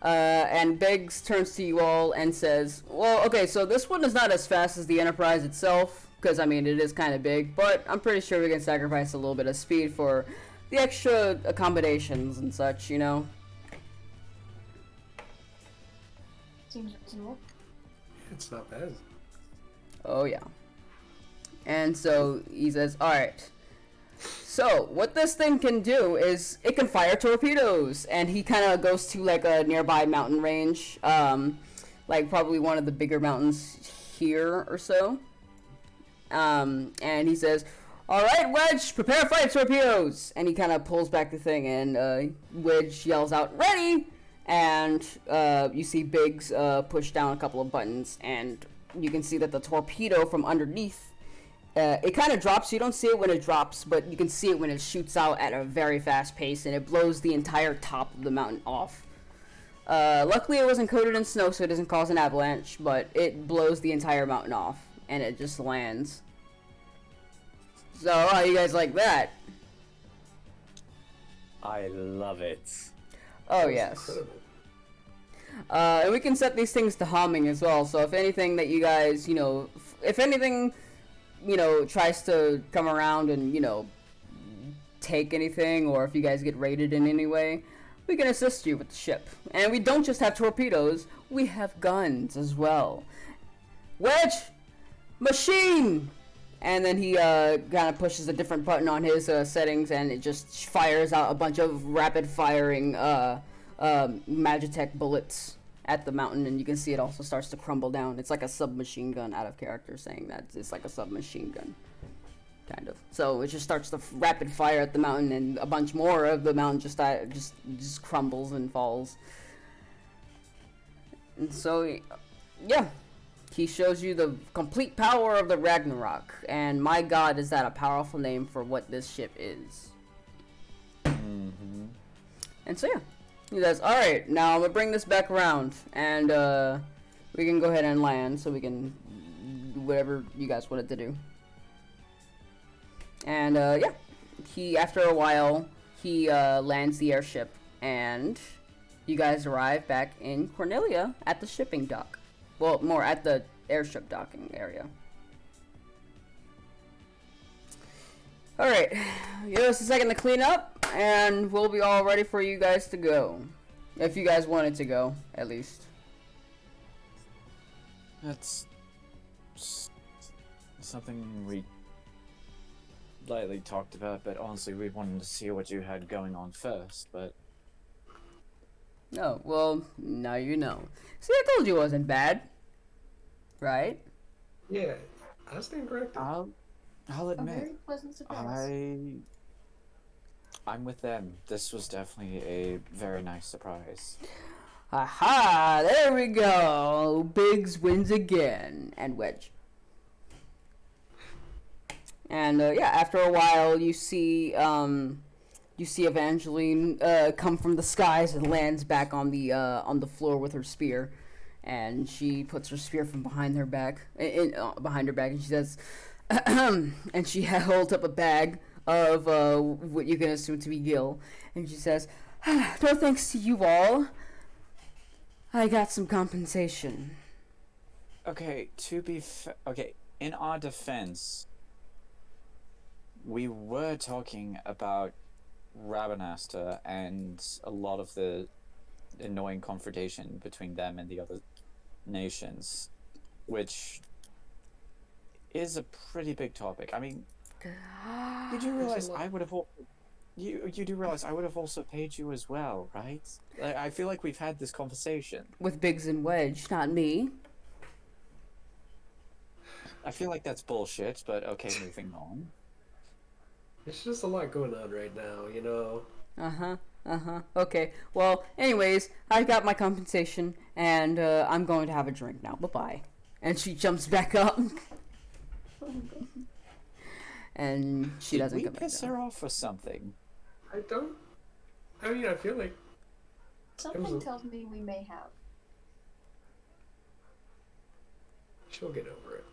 And Biggs turns to you all and says, well, okay, so this one is not as fast as the Enterprise itself, because, I mean, it is kind of big, but I'm pretty sure we can sacrifice a little bit of speed for the extra accommodations and such, you know? Seems reasonable. It's not bad. Oh, yeah. And so he says, alright, so what this thing can do is it can fire torpedoes. And he kind of goes to like a nearby mountain range, like probably one of the bigger mountains here or so. And he says, alright, Wedge, prepare fire torpedoes. And he kind of pulls back the thing, and Wedge yells out, ready. and you see Biggs push down a couple of buttons, and you can see that the torpedo from underneath, it kind of drops. You don't see it when it drops, but you can see it when it shoots out at a very fast pace, and it blows the entire top of the mountain off. Luckily, it wasn't coated in snow, so it doesn't cause an avalanche, but it blows the entire mountain off, and it just lands. So, how you guys like that? I love it. Oh, yes. And we can set these things to humming as well, so if anything that you guys, if anything, tries to come around and, take anything, or if you guys get raided in any way, we can assist you with the ship. And we don't just have torpedoes, we have guns as well. Wedge! Machine! And then he kind of pushes a different button on his settings, and it just fires out a bunch of rapid-firing Magitech bullets at the mountain, and you can see it also starts to crumble down. It's like a submachine gun, out of character saying that. It's like a submachine gun. Kind of. So it just starts to rapid fire at the mountain, and a bunch more of the mountain just crumbles and falls. And so, yeah, he shows you the complete power of the Ragnarok, and my God, is that a powerful name for what this ship is. Mm-hmm. And so yeah, he says, "All right, now I'm gonna bring this back around, and we can go ahead and land, so we can do whatever you guys wanted to do." And yeah, after a while, he lands the airship, and you guys arrive back in Cornelia at the shipping dock. Well, more at the airship docking area. Alright, give us a second to clean up, and we'll be all ready for you guys to go. If you guys wanted to go, at least. That's something we lightly talked about, but honestly we wanted to see what you had going on first, but... Oh, well, now you know. See, I told you it wasn't bad. Right? Yeah, I stand corrected. I'll A admit, very pleasant surprise. I'm with them. This was definitely a very nice surprise. Aha! There we go! Biggs wins again. And Wedge. And yeah, after a while, you see Evangeline come from the skies and lands back on the floor with her spear, and she puts her spear from behind her back, behind her back, and she says, and she holds up a bag of what you can assume to be Gil, and she says, "No thanks to you all. I got some compensation." Okay, in our defense, we were talking about Rabanasta and a lot of the annoying confrontation between them and the other nations, which is a pretty big topic. I mean, did you realize I would have you do realize I would have also paid you as well, right? I feel like we've had this conversation With Biggs and Wedge, not me. I feel like that's bullshit, but okay, moving on. There's just a lot going on right now, Okay. Well, anyways, I got my compensation, and I'm going to have a drink now. Bye-bye. And she jumps back up. And she doesn't come back piss down. her off or something? I feel like Something tells me we may have. she'll get over it.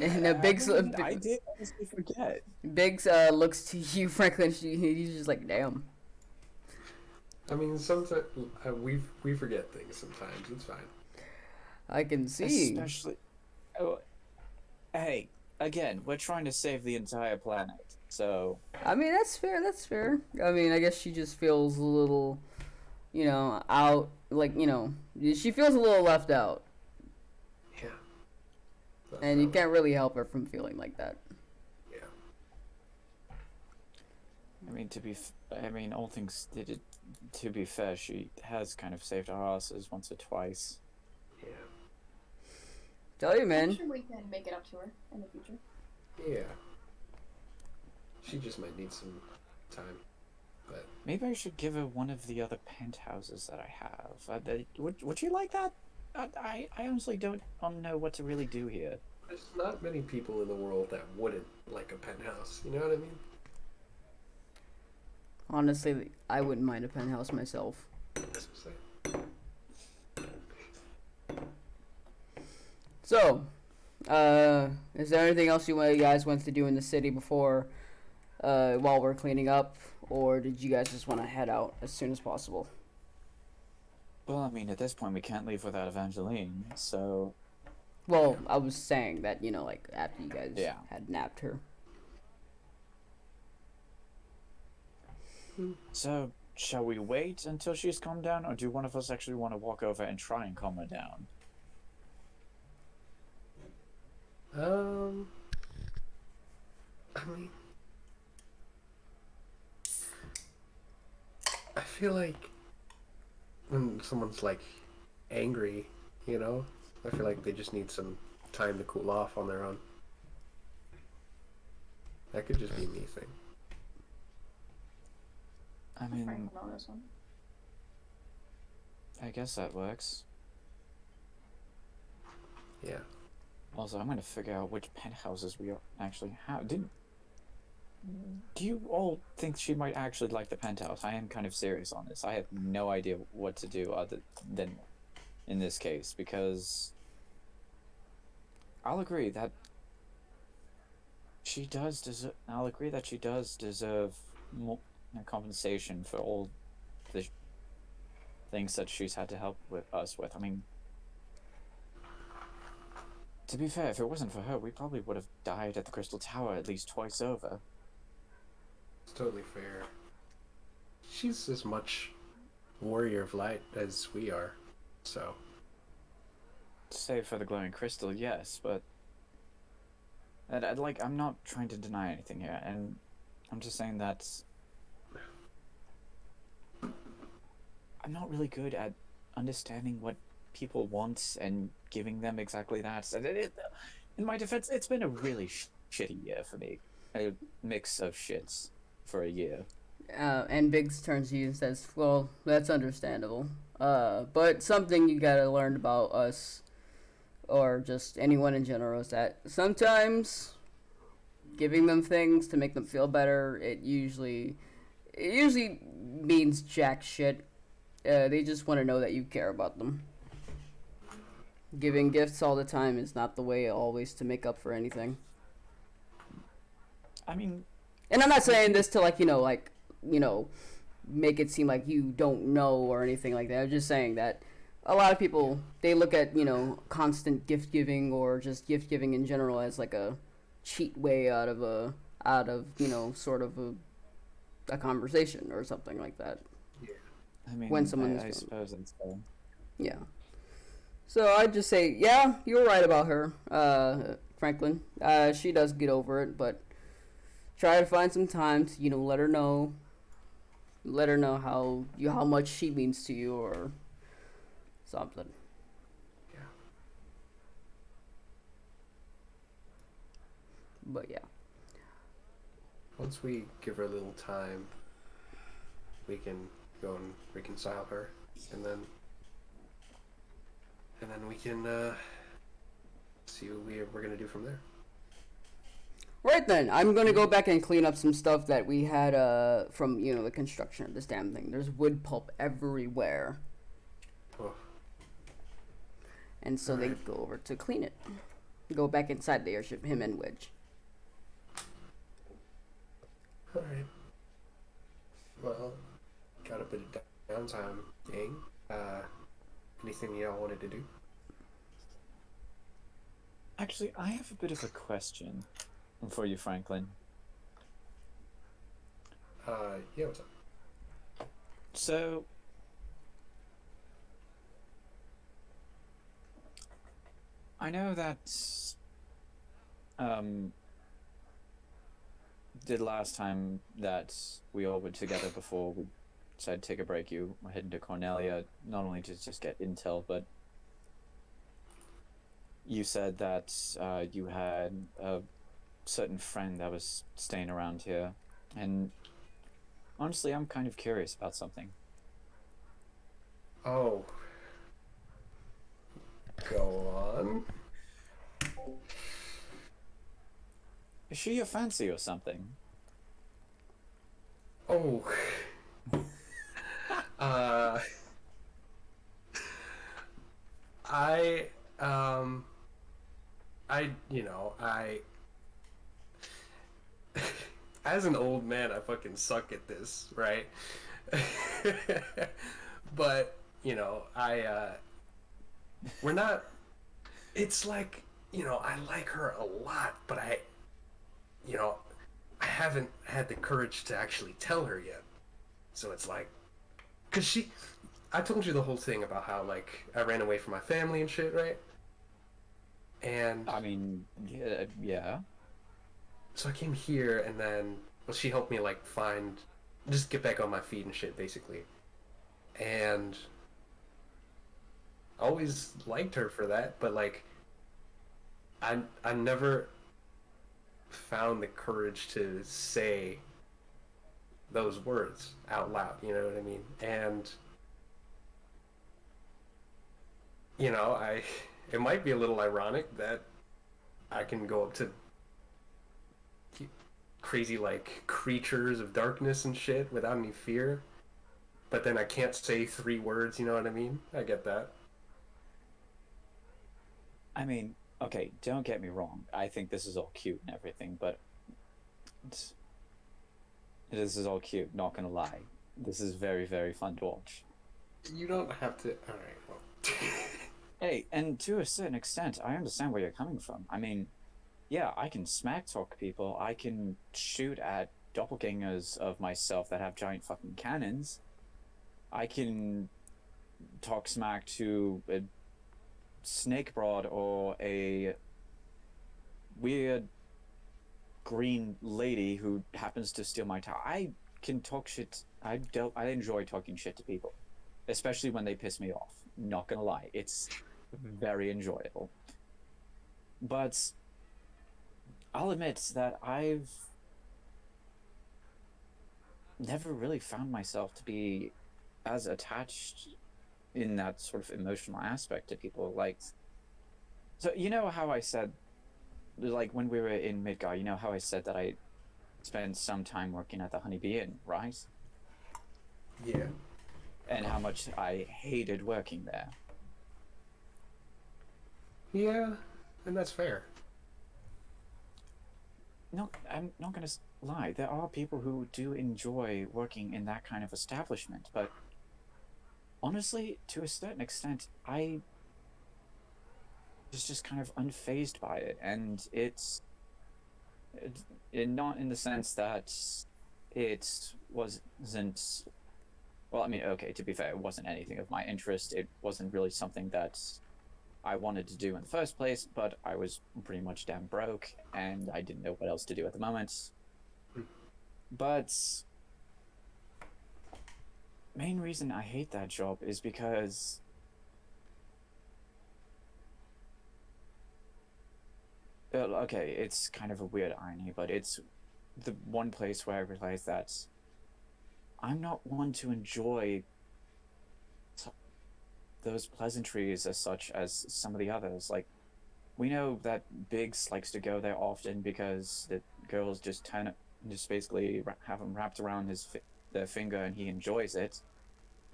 And Biggs, I did honestly forget. Biggs looks to you, Franklin. He's just like, damn. I mean, sometimes we forget things sometimes. It's fine. I can see. Especially, hey, again, we're trying to save the entire planet, so... I mean, that's fair, that's fair. I mean, I guess she just feels a little, out, she feels a little left out. Yeah. And you can't really help her from feeling like that. Yeah. All things to be fair, she has kind of saved our asses once or twice. Yeah. Tell you, man. I'm sure we can make it up to her in the future. Yeah. She just might need some time. But Maybe I should give her one of the other penthouses that I have. Would you like that? I honestly don't know what to really do here. there's not many people in the world that wouldn't like a penthouse. You know what I mean? Honestly, I wouldn't mind a penthouse myself. That's what I'm saying. So, is there anything else you guys went to do in the city before, while we're cleaning up, or did you guys just want to head out as soon as possible? Well, I mean, at this point, we can't leave without Evangeline, so... Well, I was saying that, like, after you guys Yeah. had napped her. So, shall we wait until she's calmed down, or do one of us actually want to walk over and try and calm her down? I mean, I feel like when someone's like angry, I feel like they just need some time to cool off on their own. That could just be me thing. I mean, Franklin on this one. I guess that works. Yeah. Also, I'm going to figure out which penthouses we actually have. Do you all think she might actually like the penthouse? I am kind of serious on this. I have no idea what to do other than in this case, because I'll agree that she does deserve more compensation for all the things that she's had to help us with. I mean, to be fair, if it wasn't for her, we probably would have died at the Crystal Tower at least twice over. It's totally fair. She's as much warrior of light as we are, so. Save for the glowing crystal, yes, but I'm not trying to deny anything here, and I'm just saying that I'm not really good at understanding what people want and giving them exactly that. In my defense, it's been a really shitty year for me. A mix of shits for a year. And Biggs turns to you and says, well, that's understandable. But something you gotta learn about us, or just anyone in general, is that sometimes giving them things to make them feel better, it usually means jack shit. They just want to know that you care about them. Giving gifts all the time is not the way always to make up for anything. I mean, and I'm not saying this to make it seem like you don't know or anything like that. I'm just saying that a lot of people, they look at, constant gift giving or just gift giving in general as like a cheat way out of sort of a conversation or something like that. Yeah. I mean, when someone I suppose that's so. Yeah. So I'd just say, yeah, you're right about her, Franklin. She does get over it, but try to find some time to, let her know how much she means to you or something. Yeah. But yeah. Once we give her a little time, we can go and reconcile her, and then we can see what we're gonna do from there. Right then, I'm gonna go back and clean up some stuff that we had from the construction of this damn thing. There's wood pulp everywhere, Oh, and so they Alright. go over to clean it. Go back inside the airship, him and Wedge. all right. Well, got a bit of downtime, gang. Anything y'all wanted to do? Actually, I have a bit of a question for you, Franklin. Yeah, what's up? So, I know that the last time that we all were together before we decided to take a break, you were heading to Cornelia, not only to just get intel, but you said that you had a certain friend that was staying around here, and Honestly, I'm kind of curious about something. Oh, go on. Is she a fancy or something? Oh, uh, I, um, I, as an old man, I fucking suck at this, right? But, we're not, it's like, I like her a lot, but you know, I haven't had the courage to actually tell her yet. So it's like, cause I told you the whole thing about how like I ran away from my family and shit, right? And I mean, yeah, yeah. so I came here, and then well, she helped me like just get back on my feet and shit, basically. And I always liked her for that, but like I never found the courage to say those words out loud. You know what I mean? And I it might be a little ironic that I can go up to crazy like creatures of darkness and shit without any fear, but then I can't say 3 words. You know what I mean? I get that. I mean, okay, don't get me wrong. I think this is all cute and everything, but it's, this is all cute, not gonna lie. This is very, very fun to watch. You don't have to. All right. Well. Hey, and to a certain extent, I understand where you're coming from. I mean, yeah, I can smack talk people. I can shoot at doppelgangers of myself that have giant fucking cannons. I can talk smack to a snake broad or a weird green lady who happens to steal my tower. I can talk shit. I enjoy talking shit to people, especially when they piss me off. Not gonna lie, it's very enjoyable. But I'll admit that I've never really found myself to be as attached in that sort of emotional aspect to people. Like, so you know how I said, like when we were in Midgar, you know how I said that I spent some time working at the Honeybee Inn, right? Yeah. And how much I hated working there. Yeah, and that's fair. No, I'm not gonna lie. There are people who do enjoy working in that kind of establishment, but honestly, to a certain extent, I was just kind of unfazed by it, and not in the sense that it wasn't. Well, I mean, okay, to be fair, it wasn't anything of my interest. It wasn't really something that I wanted to do in the first place, but I was pretty much damn broke, and I didn't know what else to do at the moment. But main reason I hate that job is because okay, it's kind of a weird irony, but it's the one place where I realized that I'm not one to enjoy those pleasantries as such as some of the others. Like, we know that Biggs likes to go there often because the girls just just basically have him wrapped around their finger and he enjoys it.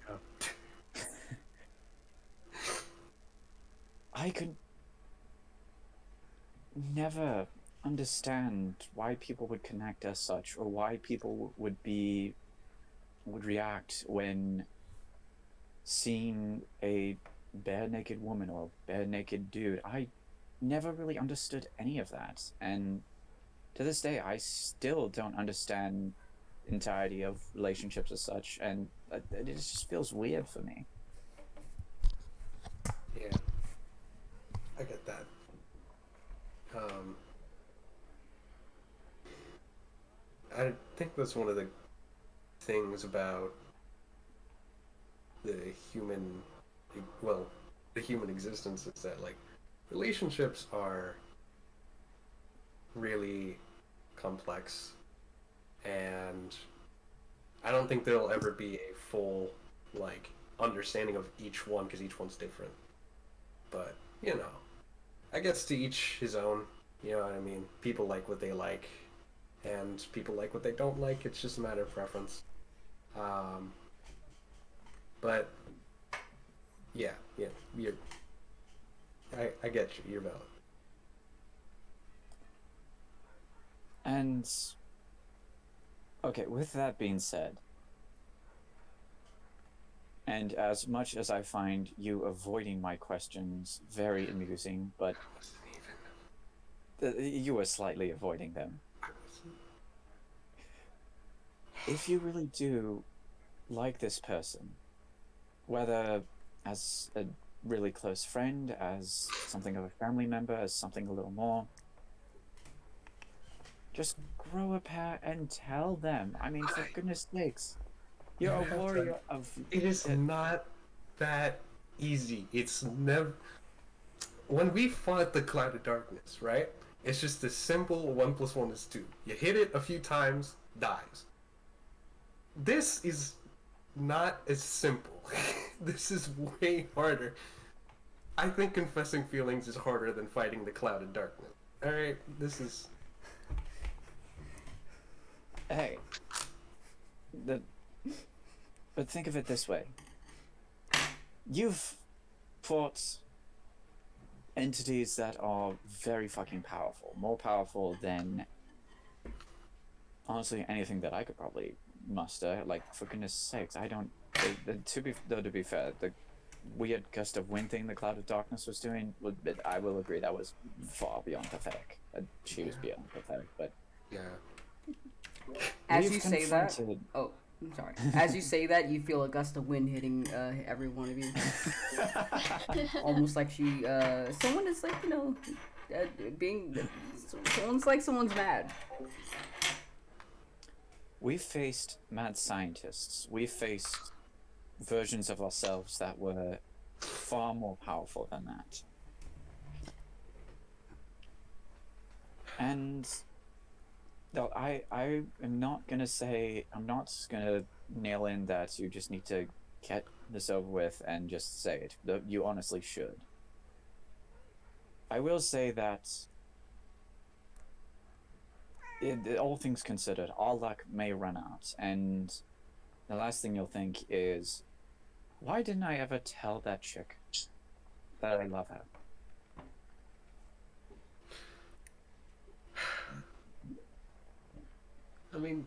Oh. I could never understand why people would connect as such, or why people would react when seeing a bare naked woman or bare naked dude. I never really understood any of that, and to this day I still don't understand the entirety of relationships as such, and it just feels weird for me. Yeah, I get that. I think that's one of the things about the human, well, the human existence is that like relationships are really complex, and I don't think there'll ever be a full like understanding of each one because each one's different. But you know, I guess to each his own. You know what I mean? People like what they like, and people like what they don't like. It's just a matter of preference. Um, but yeah, you're. I get you. You're valid. And okay, with that being said, and as much as I find you avoiding my questions very amusing, but you were slightly avoiding them. If you really do like this person, whether as a really close friend, as something of a family member, as something a little more, just grow a pair and tell them. I mean, for goodness sakes, you're a warrior of... It is not that easy. It's never... When we fought the Cloud of Darkness, right? It's just a simple 1 + 1 is 2. You hit it a few times, dies. This is not as simple. This is way harder. I think confessing feelings is harder than fighting the Cloud of Darkness. Alright, this is... Hey. But think of it this way. You've fought entities that are very fucking powerful. More powerful than, honestly, anything that I could probably muster. Like, for goodness sakes, I don't... To be fair, the weird gust of wind thing the Cloud of Darkness was doing, I will agree, that was far beyond pathetic. She was beyond pathetic, but... Yeah. As you say that... Oh, I'm sorry. As you say that, you feel a gust of wind hitting every one of you. Almost like she... someone is like, you know... someone's mad. We faced mad scientists. We faced versions of ourselves that were far more powerful than that. And no, I am not gonna say, I'm not gonna nail in that you just need to get this over with and just say it. You honestly should. I will say that all things considered, our luck may run out, and the last thing you'll think is, why didn't I ever tell that chick that I love her? I mean,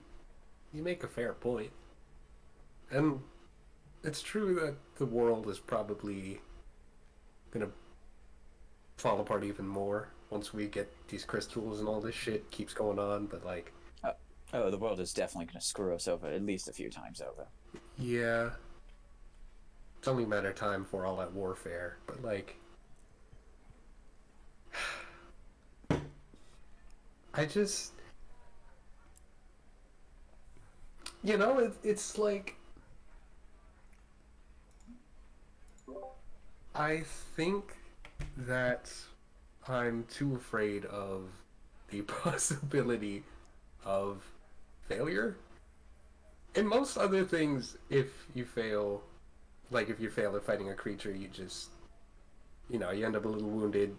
you make a fair point. And it's true that the world is probably gonna fall apart even more once we get these crystals and all this shit keeps going on, but like... Oh, the world is definitely gonna screw us over at least a few times over. Yeah. It's only a matter of time for all that warfare, but like... I just... You know, it's like... I think that I'm too afraid of the possibility of failure. In most other things, if you fail, like if you fail at fighting a creature, you just, you know, you end up a little wounded,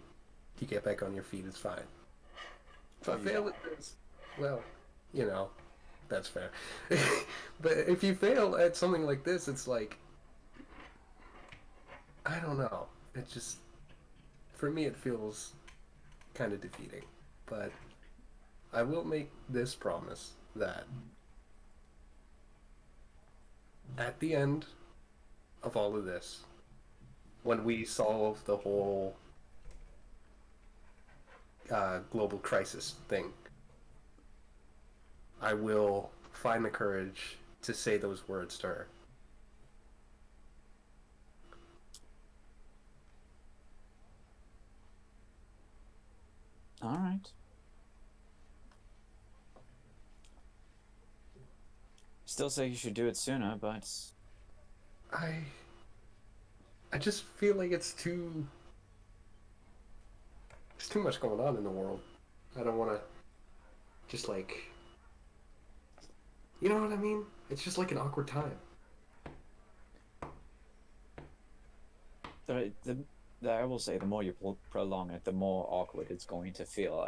you get back on your feet, it's fine. If I fail at this, well, you know, that's fair. But if you fail at something like this, it's like, I don't know. It just, for me, it feels kind of defeating. But I will make this promise that at the end of all of this, when we solve the whole global crisis thing, I will find the courage to say those words to her. All right. Still say you should do it sooner, but... I just feel like it's too much going on in the world. I don't want to just like You know what I mean? It's just like an awkward time. I will say, the more you prolong it, the more awkward it's going to feel.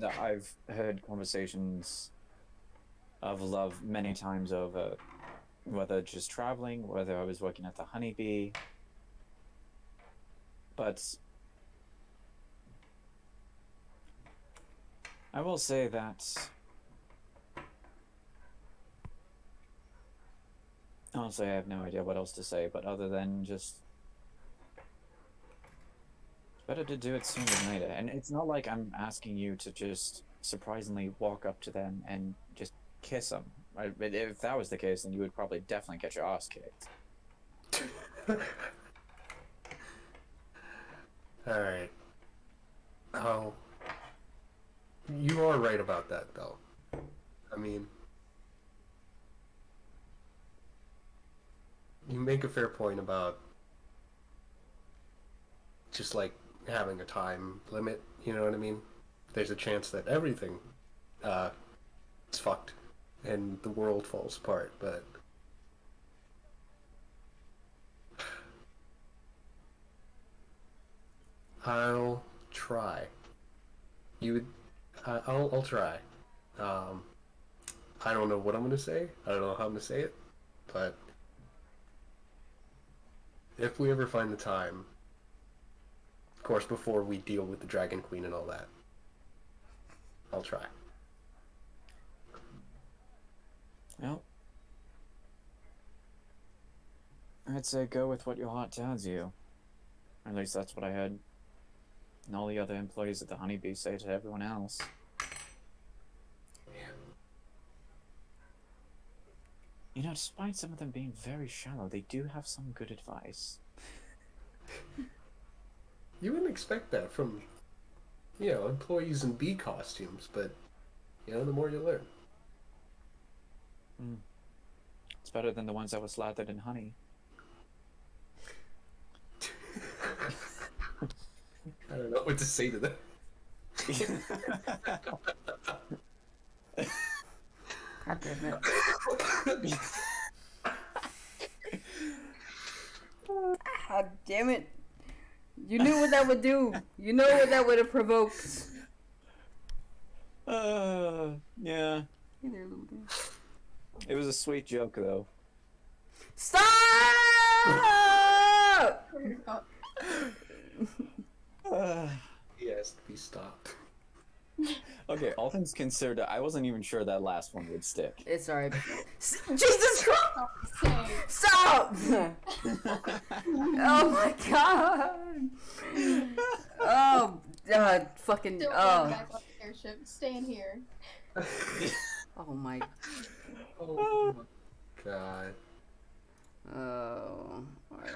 I've heard conversations of love many times over, whether just traveling, whether I was working at the Honeybee. But I will say that honestly, I have no idea what else to say, but other than just it's better to do it sooner than later. And it's not like I'm asking you to just surprisingly walk up to them and just kiss them. Right? But if that was the case, then you would probably definitely get your ass kicked. Alright. Oh. You are right about that, though. I mean, you make a fair point about just like having a time limit, you know what I mean? There's a chance that everything is fucked and the world falls apart, but I'll try. You would, I'll try. I don't know what I'm gonna say. I don't know how I'm gonna say it, but if we ever find the time, of course, before we deal with the Dragon Queen and all that, I'll try. Well, I'd say go with what your heart tells you. At least that's what I heard. And all the other employees at the Honeybee say to everyone else. You know, despite some of them being very shallow, they do have some good advice. You wouldn't expect that from, employees in bee costumes, but, the more you learn. It's better than the ones that were slathered in honey. I don't know what to say to that. God damn it. God damn it. You knew what that would do. You know what that would have provoked. Yeah. Hey there, little guy. It was a sweet joke, though. Stop! He has to be stopped. Okay, all things considered, I wasn't even sure that last one would stick. It's alright. Jesus Christ! Stop! Oh my god! Oh, fucking. Don't go back on the airship. Stay in here. Oh my. Oh my god. Oh. Alright.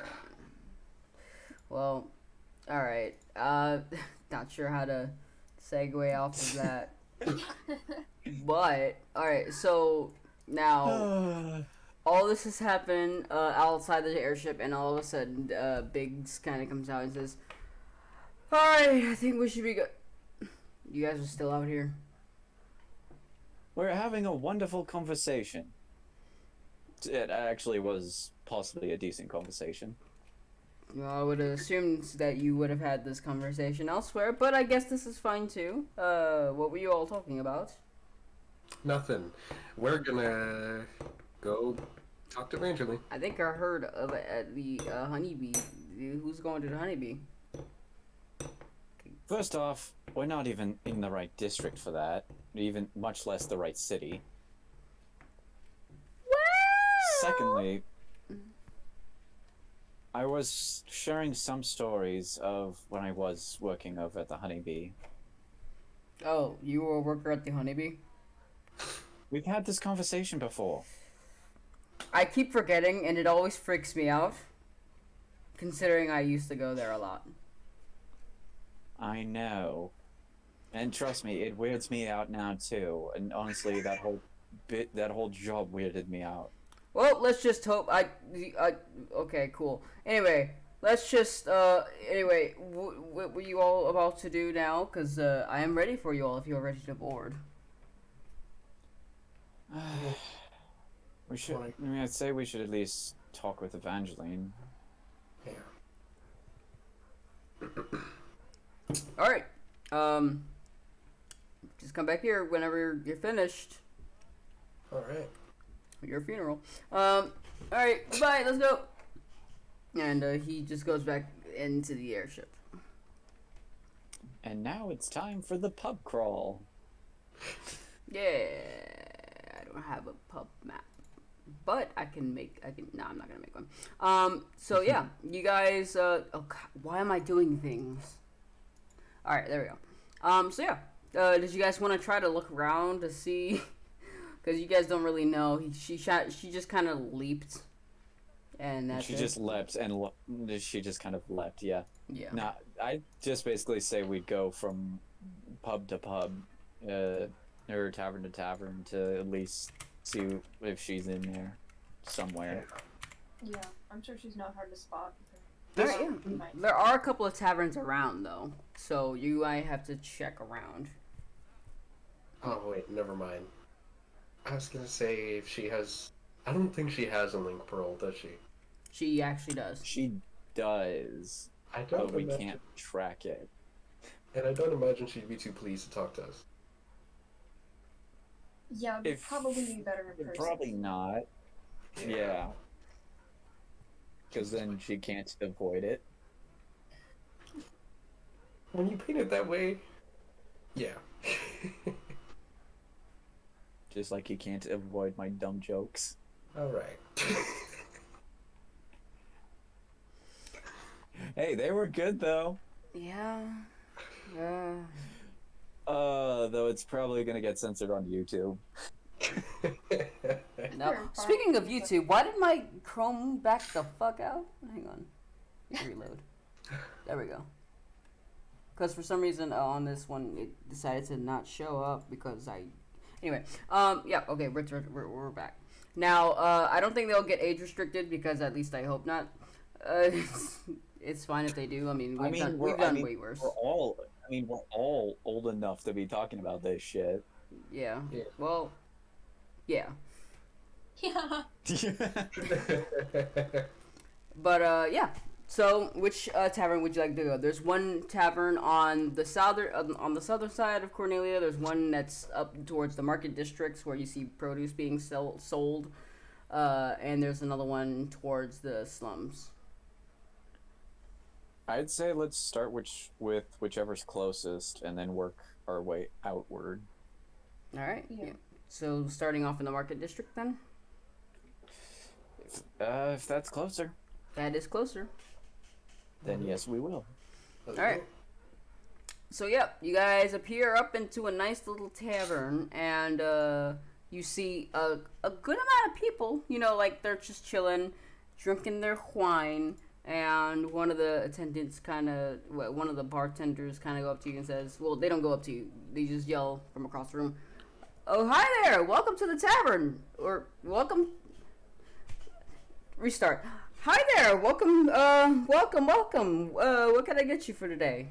Well, alright. Not sure how to segue off of that. But, alright, so now all this has happened outside the airship, and all of a sudden Biggs kind of comes out and says, alright, I think we should be good. You guys are still out here? We're having a wonderful conversation. It actually was possibly a decent conversation. Well, I would have assumed that you would have had this conversation elsewhere, but I guess this is fine too. What were you all talking about? Nothing. We're gonna go talk to Evangeline. I think I heard of it at the Honeybee. Who's going to the Honeybee? First off, we're not even in the right district for that, even much less the right city. Well... Secondly, I was sharing some stories of when I was working over at the Honeybee. Oh, you were a worker at the Honeybee? We've had this conversation before. I keep forgetting, and it always freaks me out, considering I used to go there a lot. I know. And trust me, it weirds me out now too. And honestly, that whole job weirded me out. Well, let's just hope okay, cool. Anyway, let's just, anyway, what were you all about to do now? Because, I am ready for you all if you're ready to board. We should. Like- I mean, I'd say we should at least talk with Evangeline. Yeah. All right. Just come back here whenever you're finished All right. with your funeral. All right. Bye. Let's go. And he just goes back into the airship. And now it's time for the pub crawl. Yeah. I don't have a pub map, but I can. No, I'm not gonna make one. So yeah, you guys. Oh God, why am I doing things? All right, there we go. So yeah, did you guys want to try to look around to see? Because you guys don't really know. She just kind of leaped, and that's She it. just leapt and she just kind of leapt. Yeah. Yeah. Nah, I just basically say we go from pub to pub, or tavern to tavern to at least see if she's in there somewhere. Yeah, I'm sure she's not hard to spot. All right, yeah. We might. There are a couple of taverns around though, so you might have to check around. Oh wait, never mind. I was gonna say if she has. I don't think she has a link pearl, does she? She actually does. She does, I don't. but we imagine, can't track it. And I don't imagine she'd be too pleased to talk to us. Yeah, it'd If- probably be better in person. Probably not. Yeah. Because then she can't avoid it. When you paint it that way, yeah. Just like you can't avoid my dumb jokes. All right. Hey, they were good though. Yeah. Though it's probably gonna get censored on YouTube. No. Sure, Speaking of fine. YouTube, why did my Chrome back the fuck out? Hang on. Reload. There we go. Because for some reason on this one it decided to not show up because I. Anyway, yeah. Okay, we're back. Now, I don't think they'll get age restricted because at least I hope not. It's fine if they do. I mean, we've done way worse. We're all old enough to be talking about this shit. Yeah. Yeah. Well. Yeah. Yeah. But yeah. So, which tavern would you like to go? There's one tavern on the southern side of Cornelia. There's one that's up towards the market districts where you see produce being sold, and there's another one towards the slums. I'd say let's start with whichever's closest, and then work our way outward. All right. Yeah. So, starting off in the market district, then If that's closer, that is closer. then yes, we will. All right. So yeah, you guys appear up into a nice little tavern, and you see a good amount of people. You know, like they're just chilling, drinking their wine, and one of the bartenders kind of go up to you and says, "Well, they don't go up to you; they just yell from across the room, "Oh, hi there! Welcome to the tavern, or welcome." Restart. Hi there! Welcome. Welcome. What can I get you for today?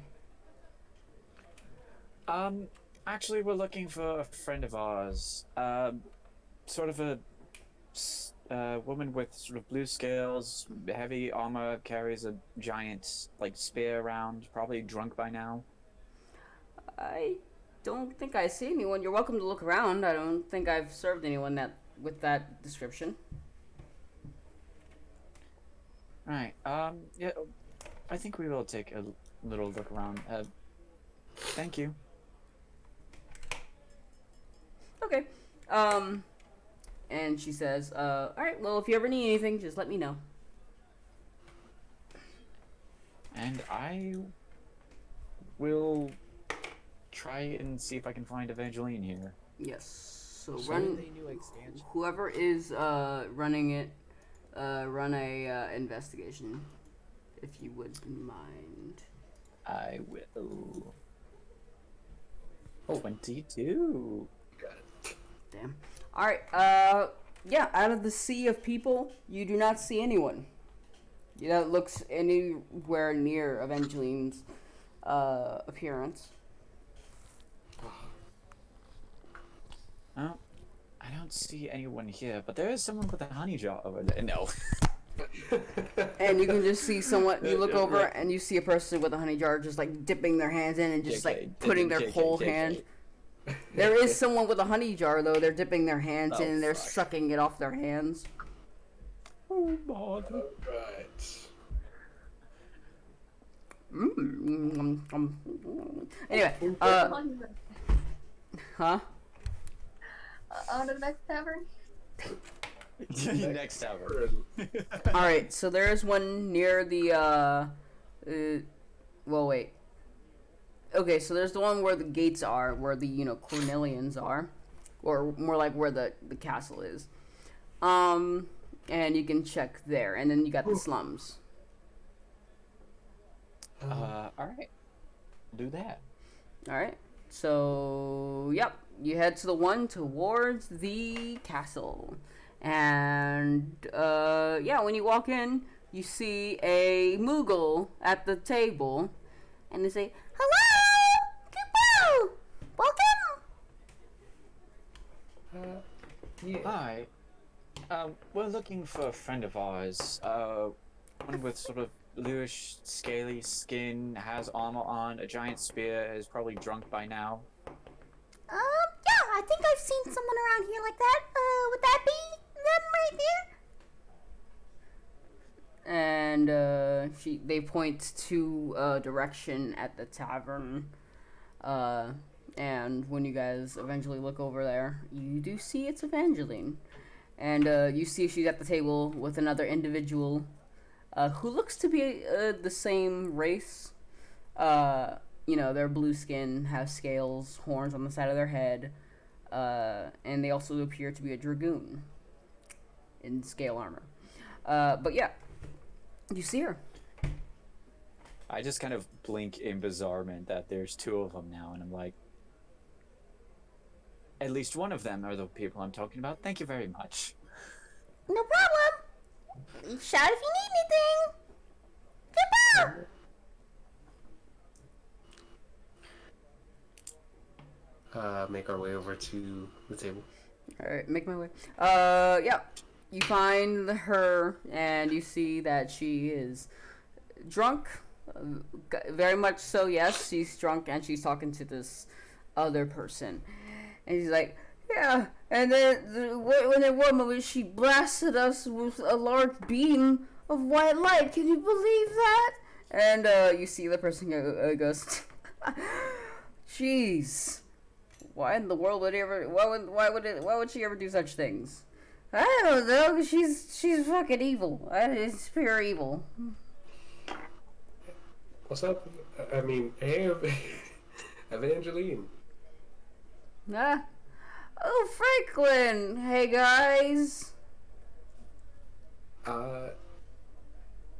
Actually, we're looking for a friend of ours. Sort of a woman with sort of blue scales, heavy armor, carries a giant, like, spear around, probably drunk by now. I don't think I see anyone. You're welcome to look around. I don't think I've served anyone with that description. Right, yeah, I think we will take a little look around. Thank you. Okay. And she says, all right, well, if you ever need anything, just let me know. And I will try and see if I can find Evangeline here. Yes. So So run. They new expansion. Whoever is running it, run a investigation, if you would mind. I will. Oh. 22. Got it. Damn. All right. Yeah. Out of the sea of people, you do not see anyone. That looks anywhere near Evangeline's appearance. Oh, I don't see anyone here, but there is someone with a honey jar over there. No. And you can just see someone. You look over and you see a person with a honey jar, just like dipping their hands in and just like putting their whole hand. There is someone with a honey jar though. They're dipping their hands in and they're sucking it off their hands. Oh, God. Right. Anyway, huh? On to the next tavern. Next hour. All right, so there is one near the well, wait. Okay, so there's the one where the gates are, where the Cornelians are, or more like where the castle is. And you can check there, and then you got the slums. All right. Do that. All right. So, yep, you head to the one towards the castle. And, yeah, when you walk in, you see a Moogle at the table. And they say, "Hello! Kupo! Welcome!" Yeah. Hi. We're looking for a friend of ours. One with sort of bluish, scaly skin, has armor on, a giant spear, is probably drunk by now. Yeah, I think I've seen someone around here like that. Would that be them right there? And they point to a direction at the tavern. And when you guys eventually look over there, you do see it's Evangeline. And you see she's at the table with another individual who looks to be the same race. Their blue skin, have scales, horns on the side of their head, and they also appear to be a dragoon in scale armor. But yeah, you see her. I just kind of blink in bizarrement that there's two of them now, and I'm like, at least one of them are the people I'm talking about. Thank you very much. No problem. Shout if you need anything. Goodbye. Make our way over to the table. All right, make my way. Yeah, you find her, and you see that she is drunk. Very much so, yes. She's drunk, and she's talking to this other person. And she's like, "Yeah." And then when the woman, she blasted us with a large beam of white light. Can you believe that? And you see the person goes, "Jeez, why in the world would he ever? Why would she ever do such things? I don't know. She's fucking evil. It's pure evil." What's up? I mean, hey, Evangeline. Ah. Oh, Franklin. Hey, guys.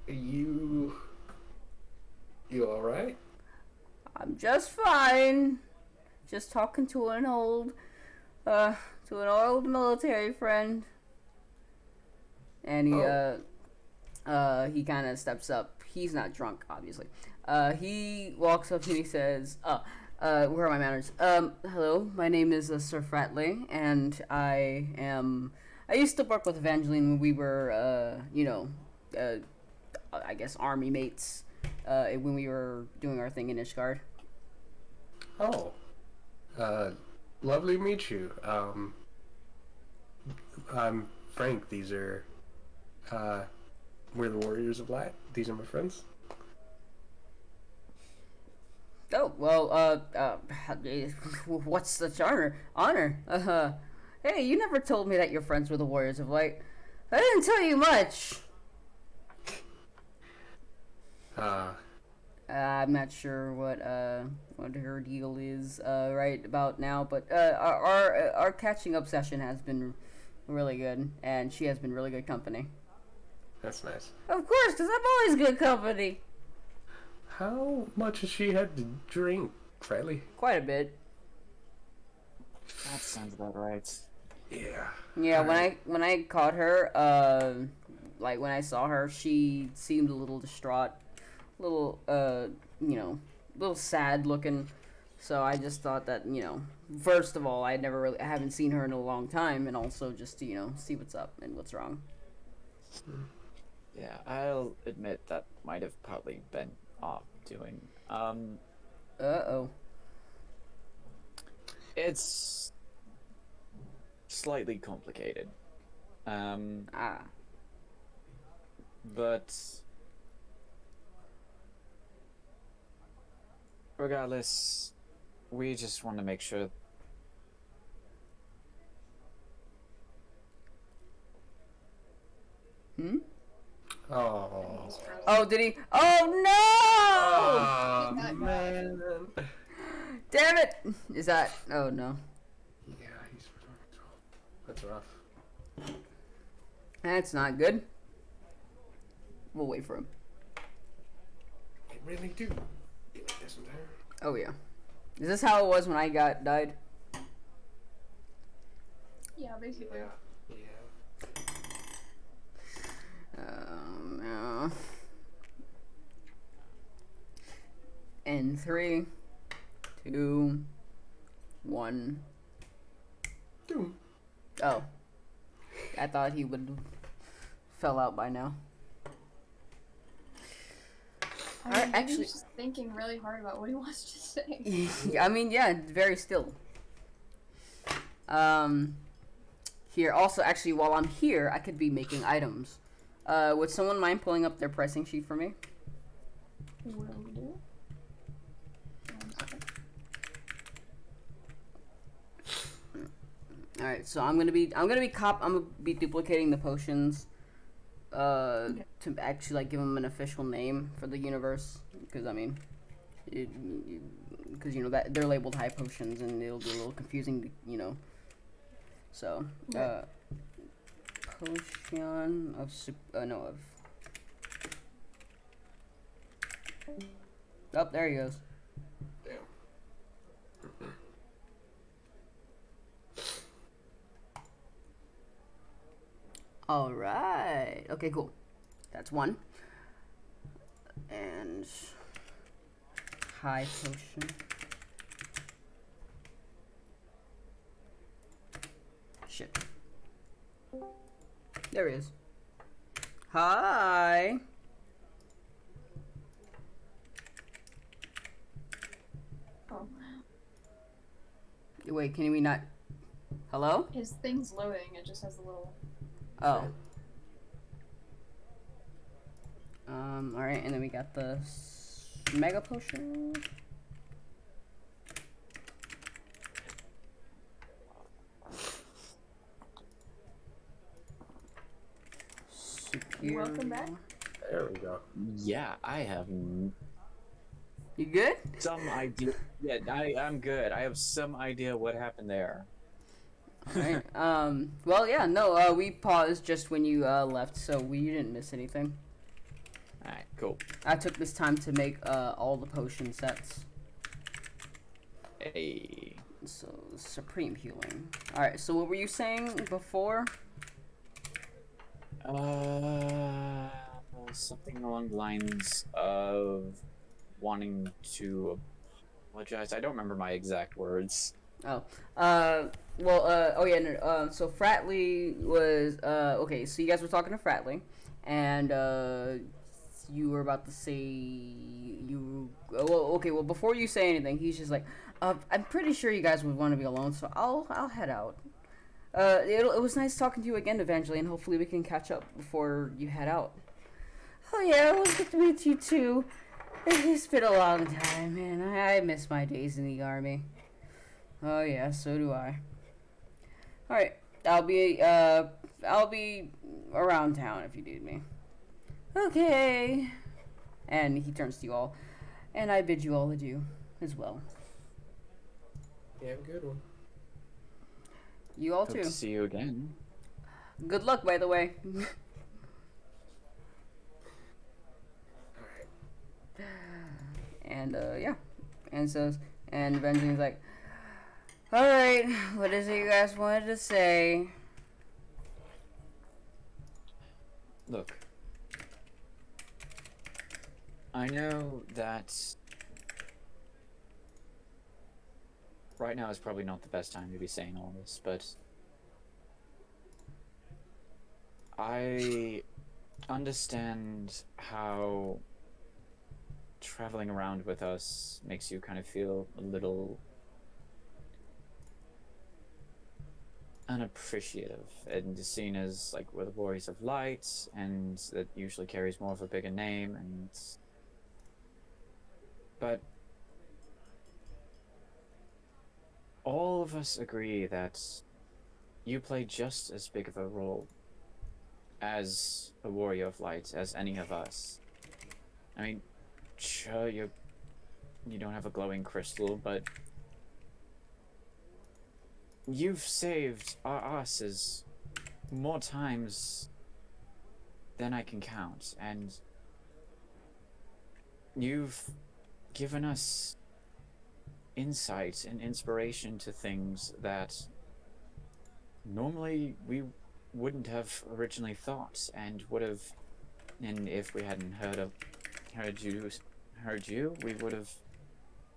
You alright? I'm just fine. Just talking to an old military friend. And he kind of steps up. He's not drunk, obviously. He walks up and he says, where are my manners? Hello, my name is Sir Fratley, and I used to work with Evangeline when we were, I guess army mates, when we were doing our thing in Ishgard. Oh. Lovely to meet you. I'm Frank. These are, we're the Warriors of Light. These are my friends. Oh, well, what's such honor? Hey, you never told me that you're friends with the Warriors of Light. I didn't tell you much. I'm not sure what her deal is right about now, but our catching up session has been really good, and she has been really good company. That's nice. Of course, because I'm always good company. How much has she had to drink, Fratley? Quite a bit. That sounds about right. Yeah. Yeah, when I caught her, like when I saw her, she seemed a little distraught, little little sad looking. So I just thought that, first of all, I haven't seen her in a long time, and also just to, see what's up and what's wrong. Yeah, I'll admit that might have probably been off doing. Uh-oh. It's slightly complicated. But regardless, we just want to make sure. Oh. Oh, did he? Oh, no! Oh, man. Damn it! Is that... Oh, no. Yeah, that's rough. That's not good. We'll wait for him. I really do. Be like this entire. Oh, yeah. Is this how it was when I died? Yeah, basically. Yeah. No. In 3, 2, 1. Doom. Oh. I thought he would fell out by now. Maybe Actually, he's just thinking really hard about what he wants to say. I mean, yeah, very still. Here, also, actually, while I'm here, I could be making items. Would someone mind pulling up their pricing sheet for me? Will do. All right, so I'm gonna be duplicating the potions, to actually like give them an official name for the universe, because I mean, because that they're labeled high potions and it'll be a little confusing, So, potion of Oh, there he goes. Damn. All right. Okay, cool. That's one. And high potion. Shit. There he is. Hi. Oh. Wait, can we not? Hello? His thing's loading, it just has a little... Oh. Alright, and then we got the mega potion. Superior. Welcome back. There we go. Yeah, I have You good? some idea. Yeah, I'm good. I have some idea what happened there. Alright, well, yeah, no, we paused just when you, left, so we didn't miss anything. Alright, cool. I took this time to make, all the potion sets. Hey. So, supreme healing. Alright, so what were you saying before? Something along the lines of wanting to apologize. I don't remember my exact words. Oh, so Fratley was, okay, so you guys were talking to Fratley, and, you were about to say, before you say anything, he's just like, I'm pretty sure you guys would want to be alone, so I'll head out. It was nice talking to you again, Evangeline, hopefully we can catch up before you head out. Oh yeah, it was good to meet you too. It's been a long time, man. I miss my days in the army. Oh yeah, so do I. Alright, I'll be around town if you need me. Okay. And he turns to you all. And I bid you all adieu as well. Yeah, good one. You all Hope too. to see you again. Good luck, by the way. Alright. And yeah. And Evangeline's like, alright, what is it you guys wanted to say? Look, I know that right now is probably not the best time to be saying all this, but I understand how traveling around with us makes you kind of feel a little unappreciative and seen as like we're the warriors of light, and that usually carries more of a bigger name, and but all of us agree that you play just as big of a role as a warrior of light as any of us. I mean, sure, you don't have a glowing crystal, but you've saved our asses more times than I can count, and you've given us insight and inspiration to things that normally we wouldn't have originally thought, and would have, and if we hadn't heard you, we would have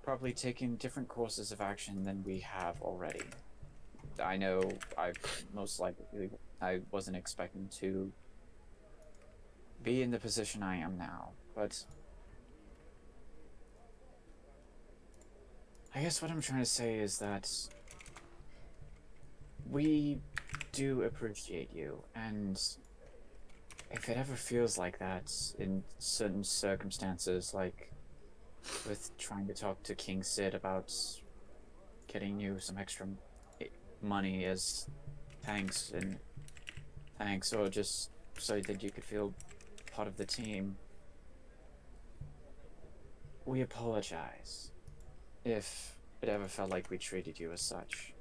probably taken different courses of action than we have already. I know I wasn't expecting to be in the position I am now, but I guess what I'm trying to say is that we do appreciate you, and if it ever feels like that in certain circumstances, like with trying to talk to King Sid about getting you some extra money as thanks, or just so that you could feel part of the team, we apologize if it ever felt like we treated you as such.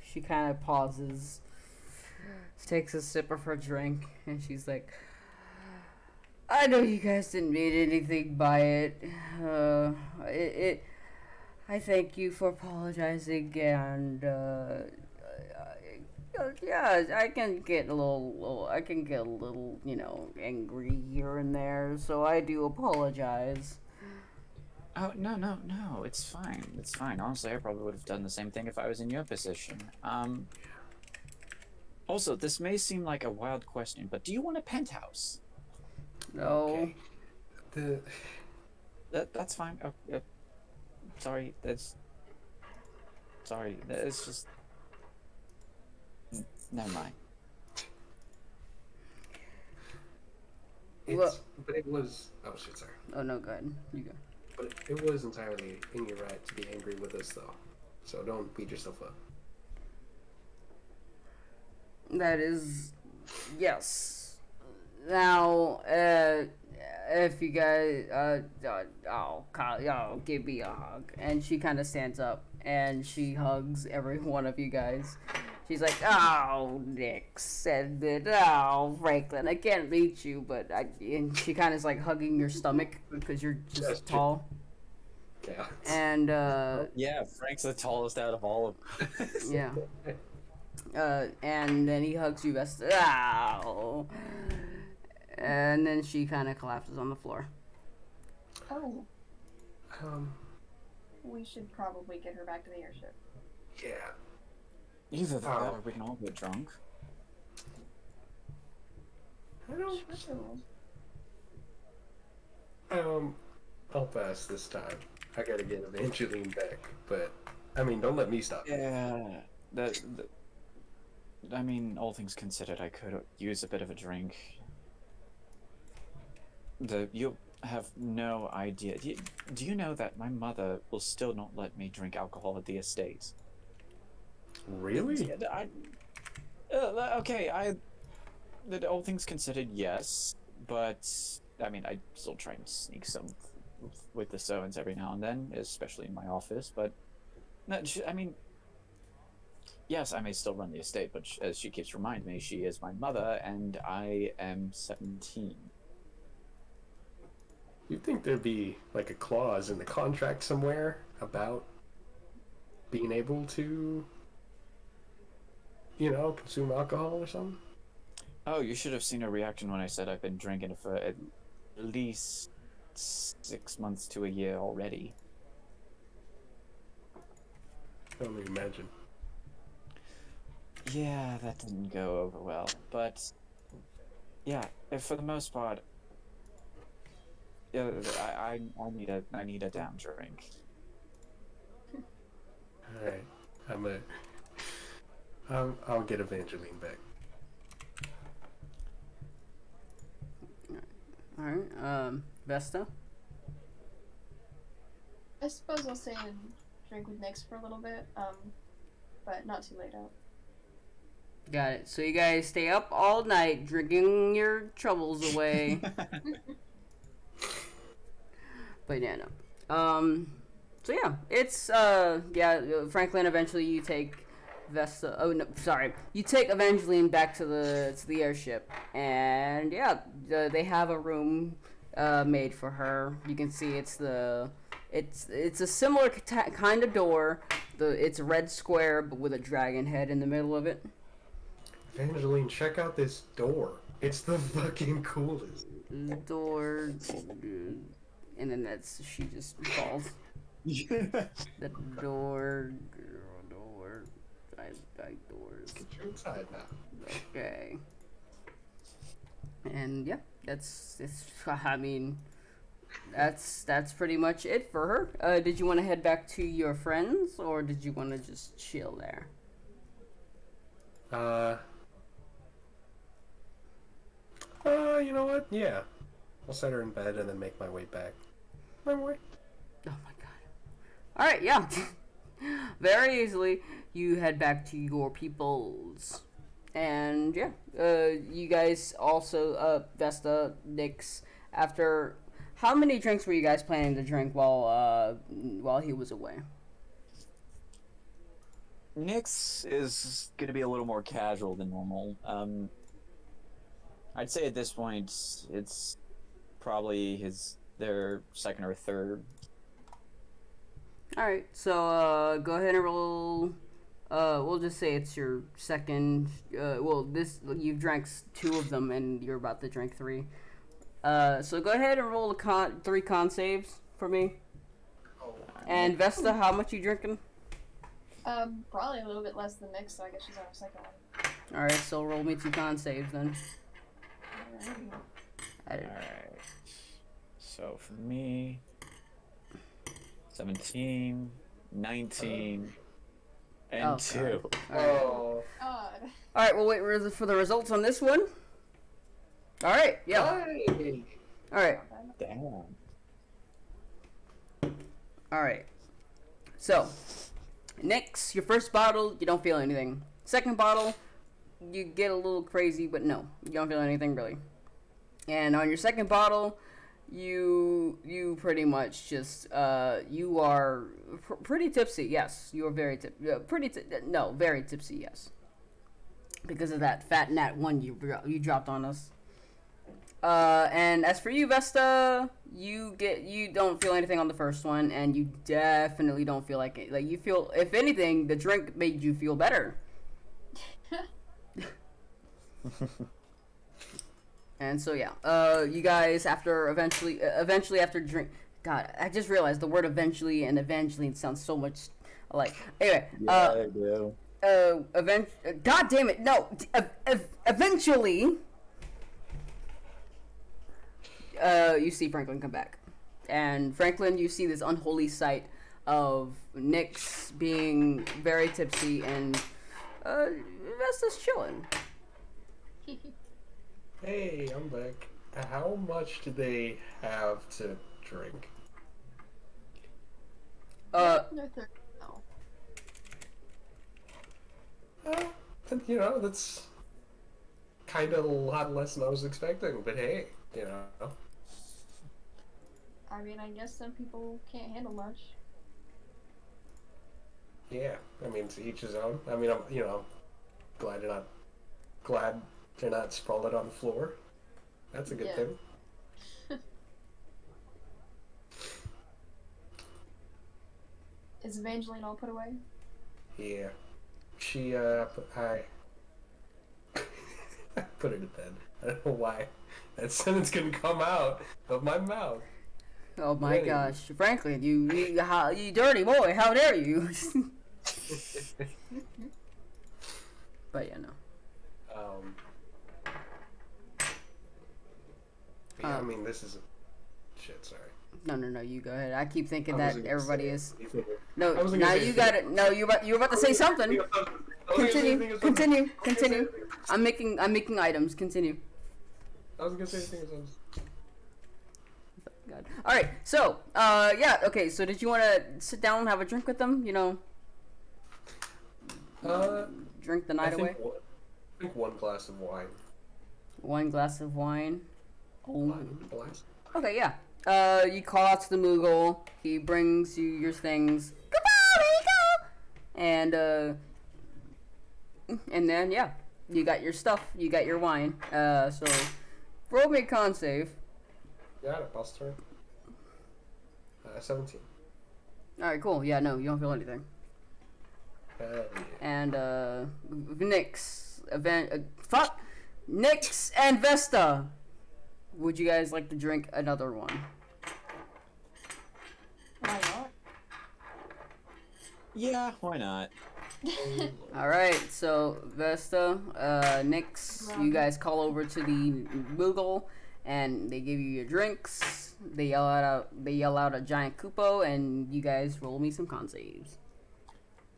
She kind of pauses, takes a sip of her drink, and she's like, I know you guys didn't mean anything by it. I thank you for apologizing, and yeah, I can get a little, angry here and there. So I do apologize. Oh, no, it's fine. It's fine. Honestly, I probably would have done the same thing if I was in your position. Also, this may seem like a wild question, but do you want a penthouse? No. Okay. That's fine. Sorry, it's just... Never mind. But it was... Oh, shit, sorry. Oh, no, go ahead. You go. But it was entirely in your right to be angry with us, though. So don't beat yourself up. That is... Yes. Now, if you guys... y'all give me a hug. And she kind of stands up, and she hugs every one of you guys. She's like, oh, Nick said that, oh, Franklin, I can't beat you, but and she kind of is like hugging your stomach because you're just tall. Yeah. And, yeah, Frank's the tallest out of all of us. Yeah. And then he hugs you best. Ow. And then she kind of collapses on the floor. Oh, We should probably get her back to the airship. Yeah. Either that or we can all get drunk. I don't... Sure. I'll pass this time. I gotta get Evangeline back, but I mean, don't let me stop. Yeah, I mean, all things considered, I could use a bit of a drink. You have no idea. Do you know that my mother will still not let me drink alcohol at the estate? Really? Okay, all things considered, yes, but I mean, I still try and sneak some with the Sowens every now and then, especially in my office, but I mean, yes, I may still run the estate, but as she keeps reminding me, she is my mother, and I am 17. You'd think there'd be like a clause in the contract somewhere about being able to, consume alcohol or something? Oh, you should have seen her reaction when I said I've been drinking for at least 6 months to a year already. I can only imagine. Yeah, that didn't go over well. But yeah, for the most part, yeah, I need a down drink. Alright. I'll get Evangeline back. Alright, Vesta? I suppose I'll stay and drink with Nyx for a little bit, but not too late out. Got it. So you guys stay up all night drinking your troubles away. But yeah, no. So yeah, it's Franklin. Eventually, you take Vesta. Oh no, sorry. You take Evangeline back to the airship, and yeah, they have a room made for her. You can see it's a similar kind of door. It's a red square, but with a dragon head in the middle of it. Evangeline, check out this door. It's the fucking coolest. The door, and then she just falls. The door, doors. Get you inside now. Okay. And yeah, that's I mean, that's pretty much it for her. Did you want to head back to your friends, or did you want to just chill there? You know what? Yeah. I'll set her in bed and then make my way back. My way. Oh my god. Alright, yeah. Very easily, you head back to your peoples. And yeah, you guys also, Vesta, Nyx, after... How many drinks were you guys planning to drink while he was away? Nyx is gonna be a little more casual than normal. I'd say at this point, it's probably their second or third. Alright, so go ahead and roll. We'll just say it's your second. You've drank 2 of them and you're about to drink 3. So go ahead and roll 3 con saves for me. And Vesta, how much you drinking? Probably a little bit less than Nyx, so I guess she's on her second one. Alright, so roll me 2 con saves then. Alright. So for me, 17, 19, and 2. Oh. God. Alright, we'll wait for the results on this one. Alright, yeah. Alright. Damn. Alright. So, Nyx, your first bottle, you don't feel anything. Second bottle, you get a little crazy, but no, you don't feel anything really. And on your second bottle, you pretty much just you are pretty tipsy. Yes, you are very very tipsy. Yes, because of that fat nat 1 you dropped on us. And as for you, Vesta, you don't feel anything on the first one, and you definitely don't feel like it. Like you feel, if anything, the drink made you feel better. And so yeah, you guys eventually after drink. God, I just realized the word eventually and Evangeline sounds so much alike. Anyway, Yeah, I do. God damn it, no, eventually, you see Franklin come back, and Franklin, you see this unholy sight of Nyx being very tipsy and Vesta's chilling. Hey, I'm back. How much do they have to drink? No third. No. You know, that's kind of a lot less than I was expecting, but hey, you know. I mean, I guess some people can't handle much. Yeah, I mean, to each his own. I mean, I'm glad they're not sprawled out on the floor. That's a good thing. Is Evangeline all put away? Yeah. She, I put her to bed. I don't know why that sentence couldn't come out of my mouth. Oh my Anyway. gosh, Franklin, you dirty boy, how dare you? But yeah, no. Yeah, I mean, this is shit. Sorry. No, you go ahead. I keep thinking I that wasn't gonna everybody say is. anything. No, I wasn't now gonna say you got anything. it. No, you were about to say something. Continue. I'm making items. Continue. I wasn't gonna say anything. God. All right. So, yeah. Okay. So, did you want to sit down and have a drink with them? You know, drink the night away. I think one glass of wine. One glass of wine. Oh. Glass. Okay. Yeah. You call out to the Moogle. He brings you your things. Goodbye, there you go. And then yeah, you got your stuff. You got your wine. So roll me a con save. Got it. Boss turn. 17. All right. Cool. Yeah. No, you don't feel anything. Yeah. And Nix and Vesta. Would you guys like to drink another one? Why not? Yeah, why not? All right, so Vesta, Nix, you guys call over to the Moogle, and they give you your drinks. They yell out a giant Koopo, and you guys roll me some con saves.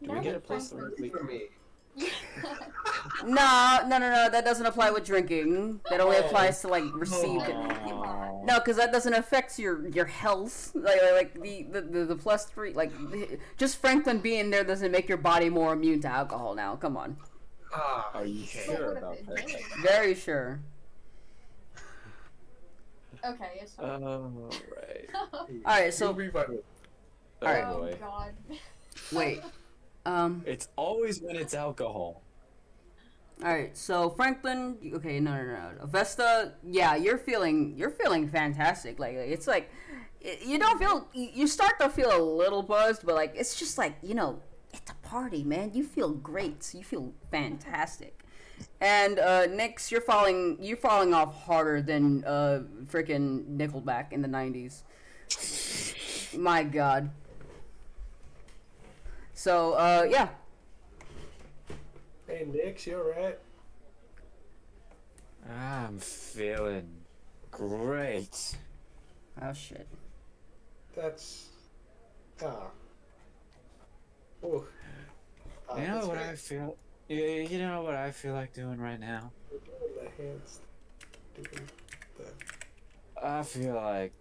Do we get a place to Franklin. sleep? For me. No, that doesn't apply with drinking. That only applies to like receiving. Aw. No, because that doesn't affect your health. Like the plus 3, like just Franklin being there doesn't make your body more immune to alcohol. Now, come on. Are you okay. sure about that? Very sure. Okay, it's fine. Right. All right, so You'll be fine. Oh Alright. Oh boy. god. wait. It's always when it's alcohol. All right, so Franklin, okay, no. Vesta, yeah, you're feeling fantastic. Like it's like you don't feel, you start to feel a little buzzed, but like it's just like, you know, it's a party, man. You feel great. You feel fantastic. And Nix, you're falling off harder than freaking Nickelback in the 90s. My God. So yeah. Hey, Nix, you alright? I'm feeling great. Oh shit. That's. Oh. You know what I feel? You know what I feel like doing right now? The hands. Doing the. I feel like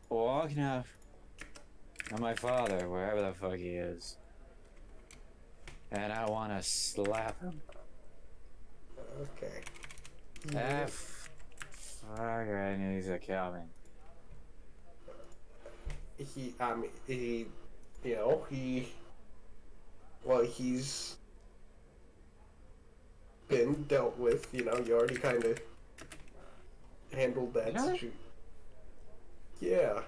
walking up to my father, wherever the fuck he is, and I want to slap him. Okay. Ah, fuck, I knew he's coming. He's been dealt with, you already kind of handled that Yeah? situation. Yeah.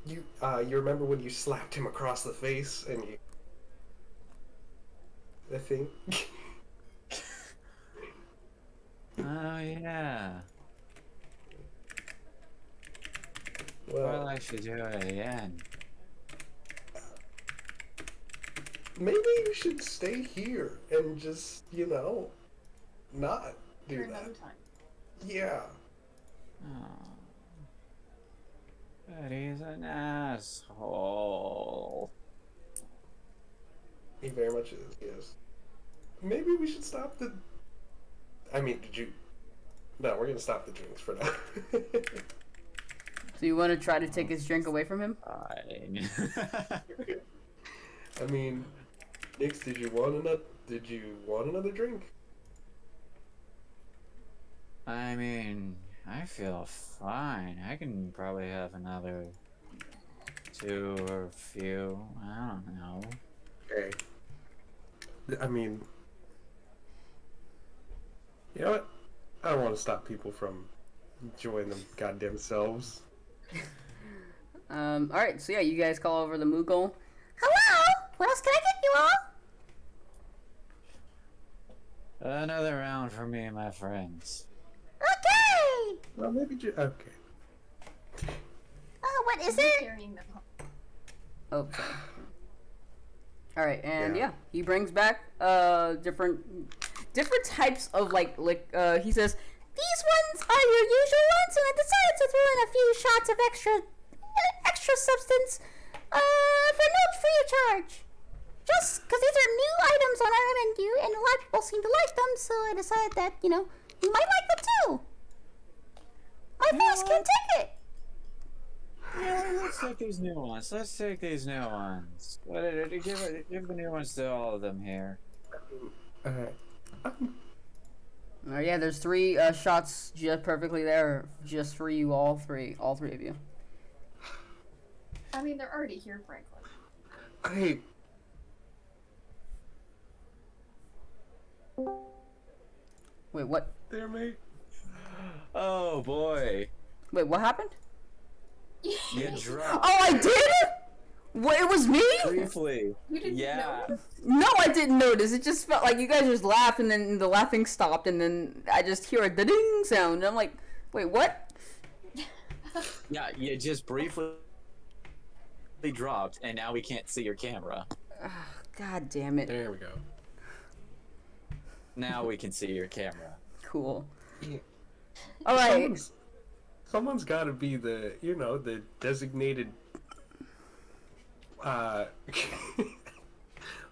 You remember when you slapped him across the face and you... I think. Oh yeah. Well, I should do it again. maybe you should stay here and just, not do For that. another time. Yeah. Oh. But he's an asshole. He very much is, yes. Maybe we should stop the... I mean, No, we're gonna stop the drinks for now. So you want to try to take his drink away from him? Fine. I mean, Nix, did you want another drink? I mean, I feel fine. I can probably have another 2 or few. I don't know. Okay. I mean, you know what? I don't want to stop people from enjoying them goddamn selves. All right, so yeah, you guys call over the Moogle. Hello? What else can I get you all? Another round for me and my friends. Okay. Well, maybe okay. Oh, what what? Is there? Carrying them home. Oh, sorry. All right, and Yeah. he brings back different types of he says These ones are your usual ones, and I decided to throw in a few shots of extra substance for no free of charge. Just because these are new items on our menu, and a lot of people seem to like them, so I decided that, you might like them too. My voice can take it. Yeah, let's take these new ones. Let's take these new ones. Give the new ones to all of them here. Alright. yeah, there's 3 shots just perfectly there, just for you, all three of you. I mean, they're already here, Franklin. Hey, Wait, what? there, mate. Oh boy, Wait, what happened? you dropped Oh, I did? What? It was me? briefly. You didn't Yeah. know? No, I didn't notice. It just felt like you guys just laughed, and then the laughing stopped, and then I just hear a ding sound. And I'm like, wait, what? Yeah, you just briefly dropped, and now we can't see your camera. God damn it. There we go. Now we can see your camera. Cool. Yeah. All right. Someone's got to be the designated.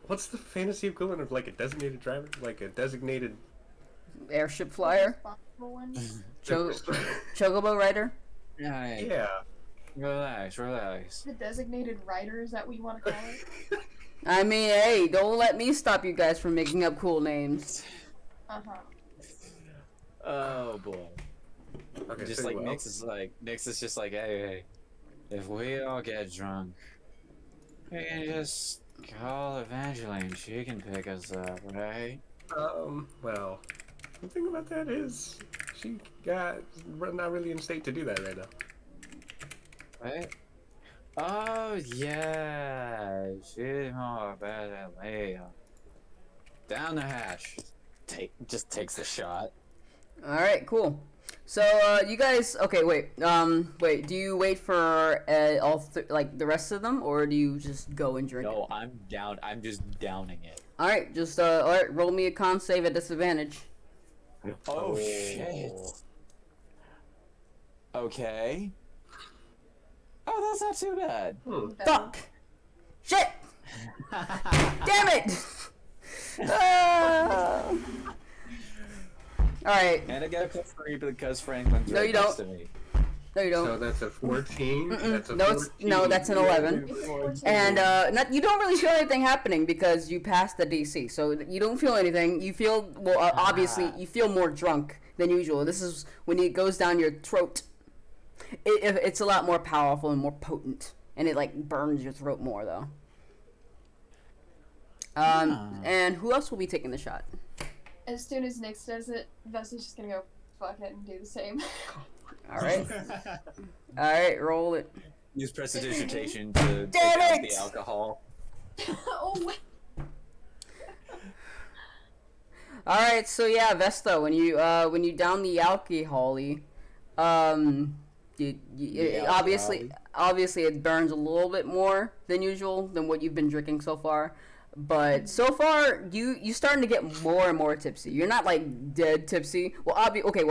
What's the fantasy equivalent of like a designated driver? Like a designated Airship flyer. Responsible one. Chocobo rider. Yeah. Yeah. Relax. The designated rider, is that what you want to call it? I mean, hey, don't let me stop you guys from making up cool names. Uh-huh. Oh boy. Okay. Just so like well, Nix is just like, hey, if we all get drunk, we can just call Evangeline. She can pick us up, right? Well, the thing about that is not really in state to do that right now. Right? Oh yeah, she's more better than Leia. Down the hatch. Just takes the shot. All right, cool. So, you guys, okay, wait, do you wait for the rest of them, or do you just go and drink it? No, I'm down. I'm just downing it. All right, just all right, roll me a con save at disadvantage. Oh shit. Okay. Oh, that's not too bad. Fuck! Shit! Damn it! All right. And I got a plus 3 because Franklin's No, right you next don't. to me. No, you don't. So that's a 14. That's a No, 14. that's an 11. It's a 14. And you don't really feel anything happening because you passed the DC, so you don't feel anything. You feel obviously you feel more drunk than usual. This is when it goes down your throat. It's a lot more powerful and more potent, and it like burns your throat more though. And who else will be taking the shot? As soon as Nyx does it, Vesta's just gonna go fuck it and do the same. All right, all right, roll it. Use prestidigitation to take Damn out it! the alcohol. Oh, wait. All right, so yeah, Vesta, when you down the alcohol, obviously it burns a little bit more than usual than what you've been drinking so far. But so far, you starting to get more and more tipsy. You're not like dead tipsy. Well, Nyx,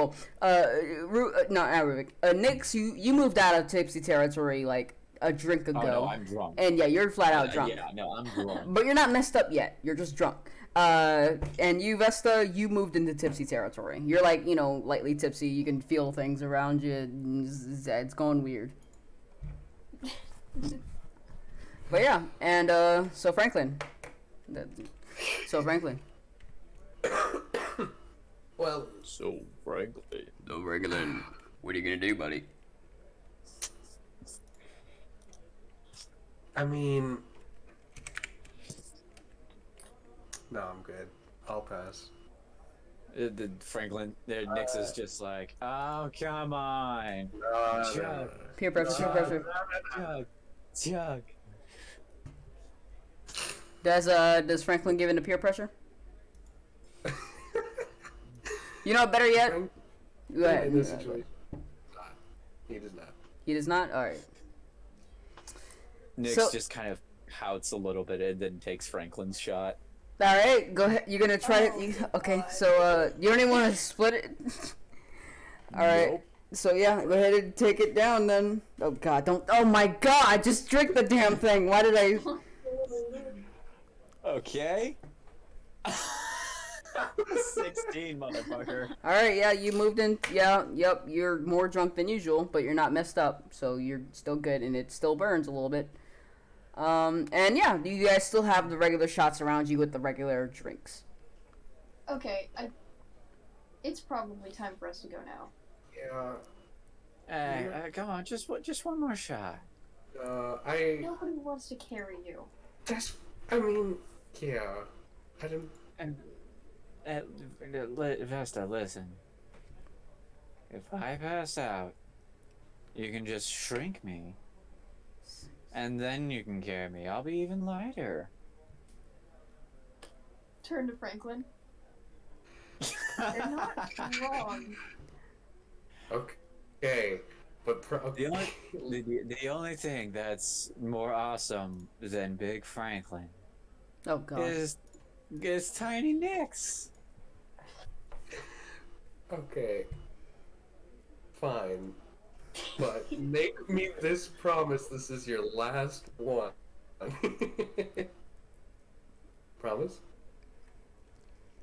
you moved out of tipsy territory like a drink ago. Oh no, I'm drunk. And yeah, you're flat out drunk. Yeah, no, I'm drunk. But you're not messed up yet. You're just drunk. And you, Vesta, you moved into tipsy territory. You're like, lightly tipsy. You can feel things around you. It's going weird. But yeah, and so Franklin. Well, So Franklin. So Franklin, what are you gonna do, buddy? I mean, no, I'm good. I'll pass. Franklin, Nyx is just like, oh come on, No. Peer pressure. Chug. Does Franklin give in to peer pressure? You know, better yet. Go ahead. In this situation, he does not. He does not. All right. Nyx So- just kind of pouts a little bit and then takes Franklin's shot. All right, go ahead. You're gonna try Oh, it. Okay, God. so you don't even want to split it. All right. Nope. So yeah, go ahead and take it down then. Oh God, don't. Oh my God, just drink the damn thing. Why did I? Okay. 16, motherfucker. All right, yeah, you moved in. Yeah, yep. You're more drunk than usual, but you're not messed up, so you're still good, and it still burns a little bit. And yeah, you guys still have the regular shots around you with the regular drinks. Okay, it's probably time for us to go now. Yeah. Hey, come on, just one more shot. Nobody wants to carry you. I mean, yeah. I didn't. And Vesta, listen. If I pass out, you can just shrink me, and then you can carry me. I'll be even lighter. Turn to Franklin. They're not wrong. Okay. But The only thing that's more awesome than Big Franklin Oh God. is Tiny Nyx. Okay. Fine. But make me this promise this is your last one. Promise?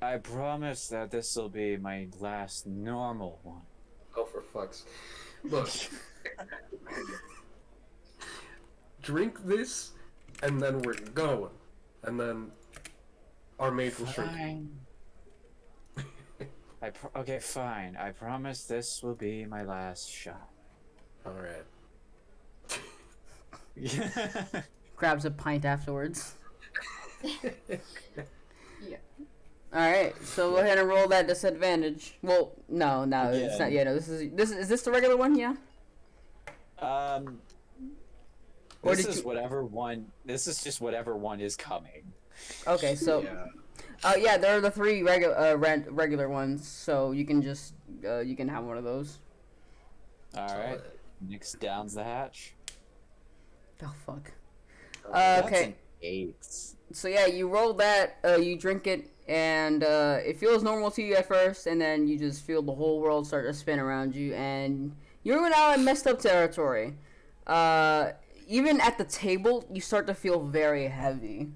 I promise that this will be my last normal one. Oh, for fuck's. Look. Drink this, and then we're going. And then our maid will shrink. Fine. Okay, fine. I promise this will be my last shot. Alright. Grabs a pint afterwards. Yeah. All right, so go ahead and roll that disadvantage. Well, no, it's not. Again. Yeah, no, is this the regular one? Yeah. Or This did is you- whatever one. This is just whatever one is coming. Okay, so Yeah. yeah, there are the three regular ones, so you can just you can have one of those. All right. Nyx downs the hatch. Oh fuck. That's Okay. an 8. So yeah, you roll that, you drink it, and it feels normal to you at first, and then you just feel the whole world start to spin around you, and you're now in messed up territory. Even at the table, you start to feel very heavy.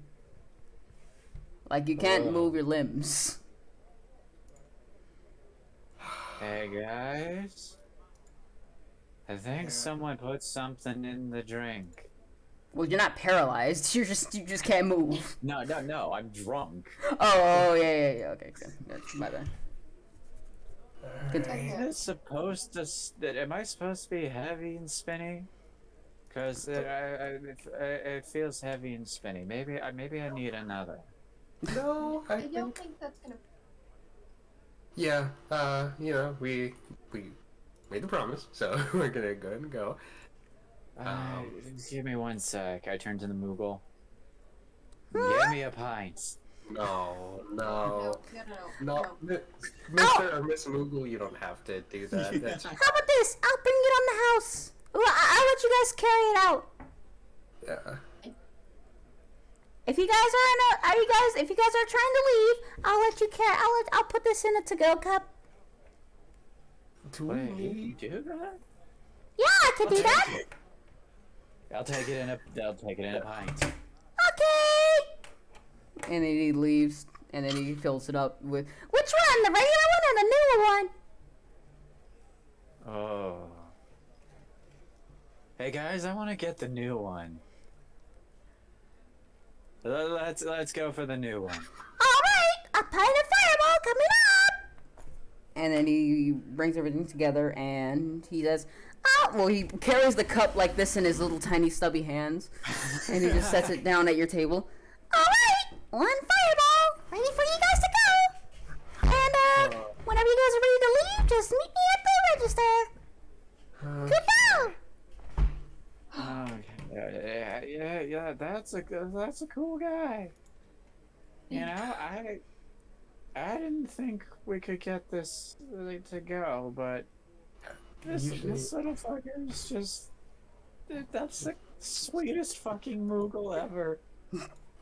Like you can't move your limbs. Hey guys. I think someone put something in the drink. Well, you're not paralyzed. You just can't move. No. I'm drunk. Oh yeah. Okay, good. My bad. Good. Is it supposed to? Am I supposed to be heavy and spinny? Because it feels heavy and spinny. Maybe I need another. No, I don't think that's gonna. Yeah, we made the promise, so we're gonna go ahead and go. Give me one sec. I turn to the Moogle. Give me a pint. No. No. Mr. or Miss Moogle, you don't have to do that. That's, How about this? I'll bring it on the house. Well, I'll let you guys carry it out. yeah. If you guys if you guys are trying to leave, I'll let you carry. I'll put this in a to-go cup. Wait, you do that? Yeah, I can do that. I'll take it in a pint. Okay. And then he leaves, and then he fills it up with. Which one? The regular one or the newer one? Oh. Hey guys, I want to get the new one. Let's go for the new one. All right, a pint of Fireball coming up. And then he brings everything together, and he says, "Oh, well." He carries the cup like this in his little tiny stubby hands, and he just sets it down at your table. All right, one Fireball, ready for you guys to go. And whenever you guys are ready to leave, just meet me at the register. Goodbye. Okay. Yeah. That's a cool guy. You know, I didn't think we could get this to go, but this little fucker is just Sweetest fucking Moogle ever.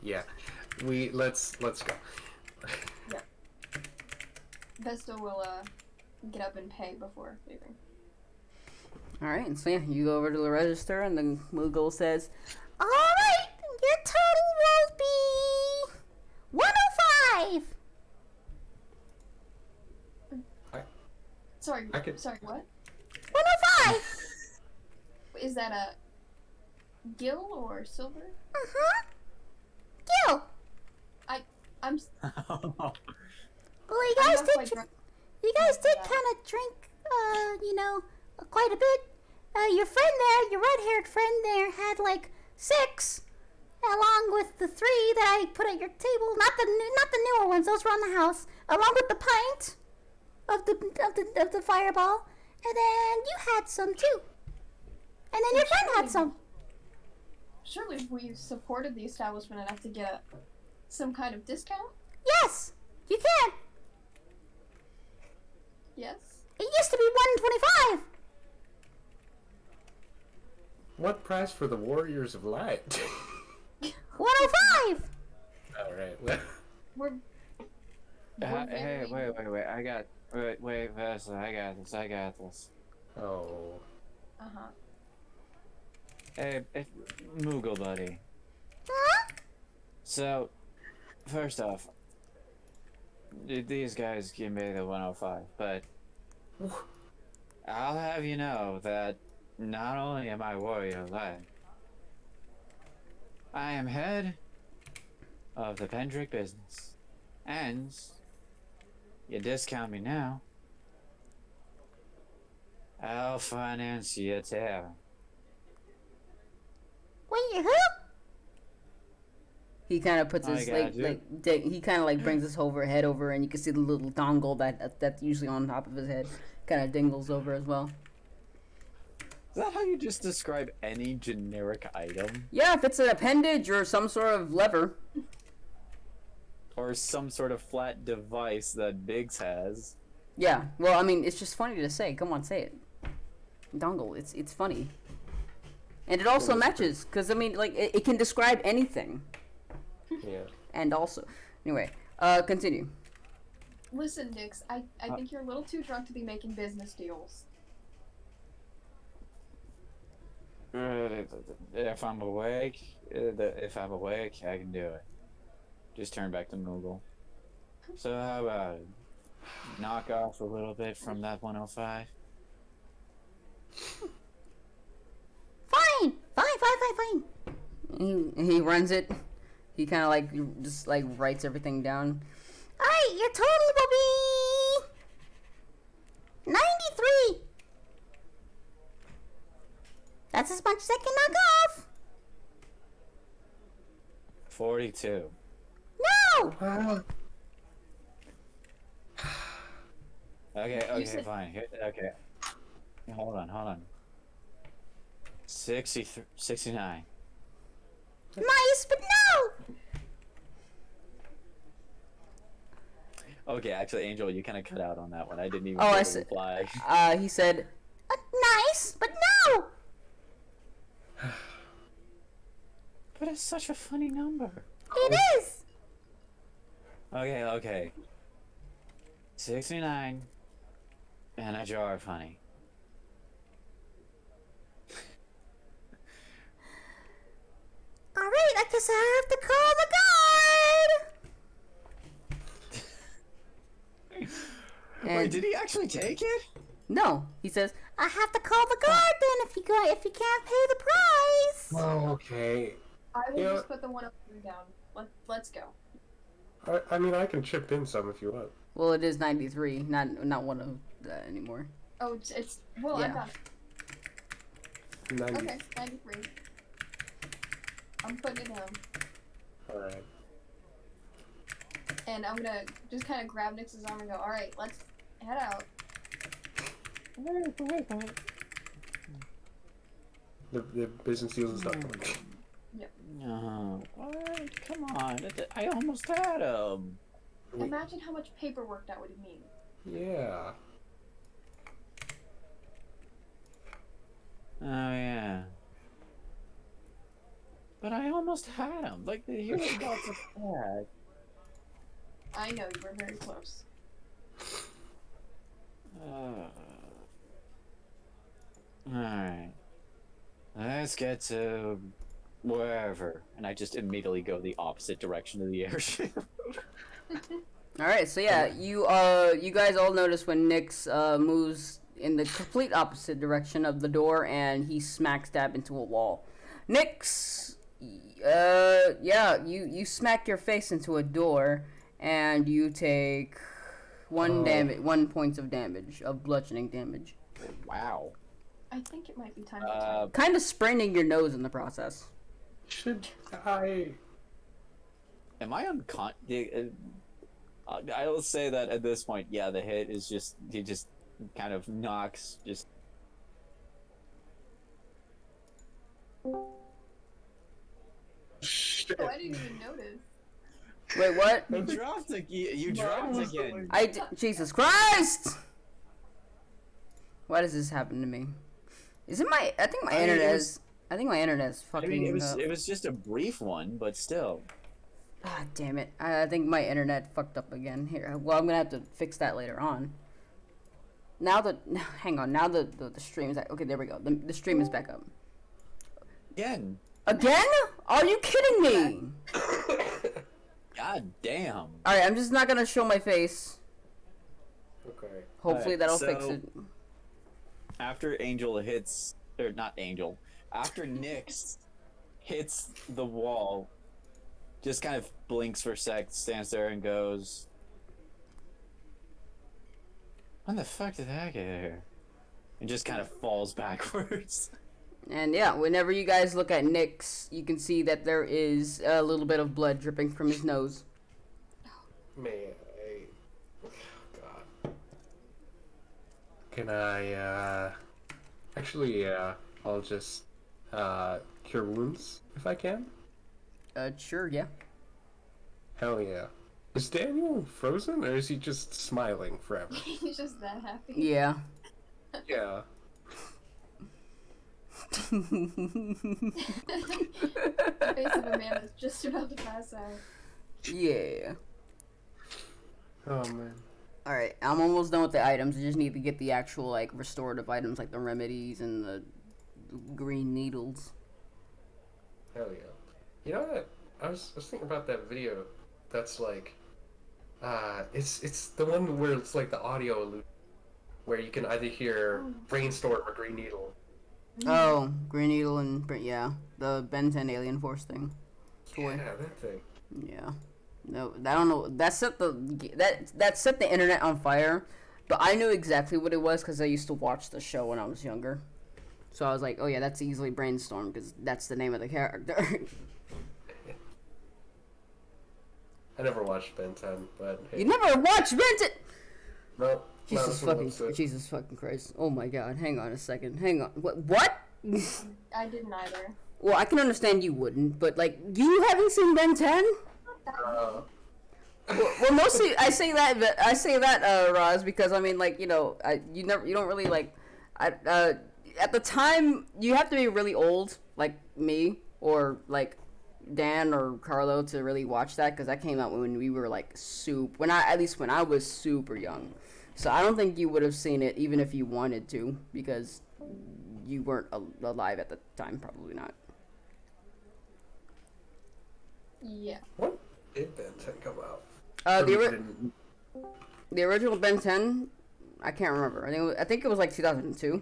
Yeah. Let's go. Vesta will get up and pay before leaving. Alright, so yeah, you go over to the register and the Moogle says, Alright, your total will be 105. Sorry, I could- sorry, what? 105. Is that a gil or silver? Gil. I'm Well, you I'm guys not quite did. drunk. You guys did Yeah. kind of drink, quite a bit. Your friend there, your red-haired friend there, had like 6, along with the 3 that I put at your table. Not the newer ones; those were on the house. Along with the pint of the fireball, and then you had some too. And then your friend had some. Surely we supported the establishment enough to get some kind of discount? Yes, you can. Yes. It used to be 125. What price for the Warriors of Light? 105. All right. Well, We're Hey, very- wait. Wait, Vesta, I got this. oh. Uh-huh. Hey, Moogle buddy. Huh? So, first off, these guys give me the 105, but I'll have you know that not only am I warrior of light, I am head of the Pendrick business, and you discount me now, I'll finance your tavern. Wait, who? he kind of puts I his got you. he kind of like brings his head over, and you can see the little dongle that's usually on top of his head, kind of dingles over as well. Is that how you just describe any generic item? Yeah, if it's an appendage or some sort of lever. Or some sort of flat device that Biggs has? Yeah, well, I mean, it's just funny to say. Come on, say it. Dongle. It's funny, and it also matches because I mean, like it can describe anything, Yeah. and also, anyway, continue. Listen, Nix, I think you're a little too drunk to be making business deals. If I'm awake, I can do it. Just turn back to Moogle. So how about it? Knock off a little bit from that 105? Fine. He runs it. He kind of like just like writes everything down. Alright, your total will be 93. That's as much as I can knock off. 42. No! Well, Okay, said- fine. Okay. Hold on. 69. Nice, but no! Okay, actually, Angel, you kind of cut out on that one. I didn't even Oh, I get see. a reply. He said, Nice, but no! But it's such a funny number. It is! Okay. 69 and a jar of honey. Alright, I guess I have to call the guard! Wait, and did he actually take it? no, he says, I have to call the guard then if you can't pay the price! well, okay. I will Yeah. just put the 103 down. Let's go. I mean, I can chip in some if you want. well, it is 93, not one of that anymore. Oh, it's well, Yeah. I got it. 90. Okay, 93. I'm putting it down. All right. And I'm gonna just kind of grab Nix's arm and go, alright, let's head out. The business deals and stuff. What? Come on. I almost had him. Imagine how much paperwork that would mean. Yeah. Oh, yeah. almost had him. Like, here's the box of bad. I know you were very close. Alright. Let's get to wherever. And I just immediately go the opposite direction of the airship. All right, so yeah, you guys all notice when Nyx moves in the complete opposite direction of the door, and he smacks dab into a wall. Nyx, yeah, you smack your face into a door, and you take 1 point of damage, of bludgeoning damage. Wow. I think it might be time to Kind of spraining your nose in the process. Should I? Am I I will say that at this point, yeah, the hit is just, he just kind of knocks, just... Shit. Oh, I didn't even notice. Wait, what? You dropped again. Jesus Christ! Why does this happen to me? Is it my? I think my internet is. I think my internet is fucking. I mean, it was just a brief one, but still. Ah, damn it! I think my internet fucked up again. Here, well, I'm gonna have to fix that later on. Now hang on. Now the stream is okay. There we go. The stream is back up. Again. Again? Are you kidding me? God damn. All right, I'm just not gonna show my face. Okay. Hopefully Alright, that'll so- fix it. After Angel hits, or not Angel, after Nyx hits the wall, just kind of blinks for a sec, stands there and goes, when the fuck did that get here? And just kind of falls backwards. And yeah, whenever you guys look at Nyx, you can see that there is a little bit of blood dripping from his nose. May I? Oh, God. Can I? Actually, I'll just cure wounds if I can. Sure, yeah. Hell yeah. Is Daniel frozen or is he just smiling forever? He's just that happy. Yeah. Yeah. The face of a man that's just about to pass out. Yeah. Oh man. Alright, I'm almost done with the items. I just need to get the actual, like, restorative items, like the remedies and the green needles. Hell yeah. You know what? I was thinking about that video. That's like, it's the one where it's like the audio illusion, where you can either hear brainstorm or green needle. Oh, green needle and, yeah, the Ben 10 Alien Force thing. Toy. Yeah, that thing. Yeah. No, I don't know. That set the internet on fire, but I knew exactly what it was because I used to watch the show when I was younger. So I was like, oh yeah, that's easily Brainstorm because that's the name of the character. I never watched Ben 10, but hey. You never watched Ben 10? No. Jesus fucking Christ. Oh my God. Hang on a second. Hang on. What? I didn't either. Well, I can understand you wouldn't, but like, you haven't seen Ben 10? Well, mostly I say that, Roz, because I mean, like, you know, you don't really like, at the time you have to be really old, like me or like Dan or Carlo to really watch that because that came out when we were like when I was super young, so I don't think you would have seen it even if you wanted to because you weren't alive at the time, probably not. Yeah. What did Ben 10 come out? The original Ben 10, I can't remember. I think it was like 2002.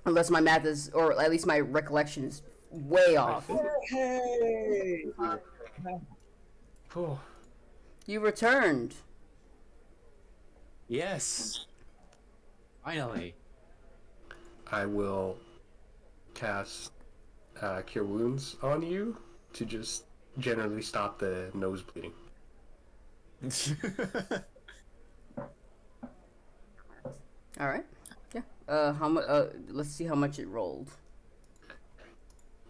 Unless my math is, or at least my recollection is way off. Hey! Oh. You returned. Yes. Finally. I will cast Cure Wounds on you to just generally stop the nose bleeding. All right. Yeah. How much? Let's see how much it rolled.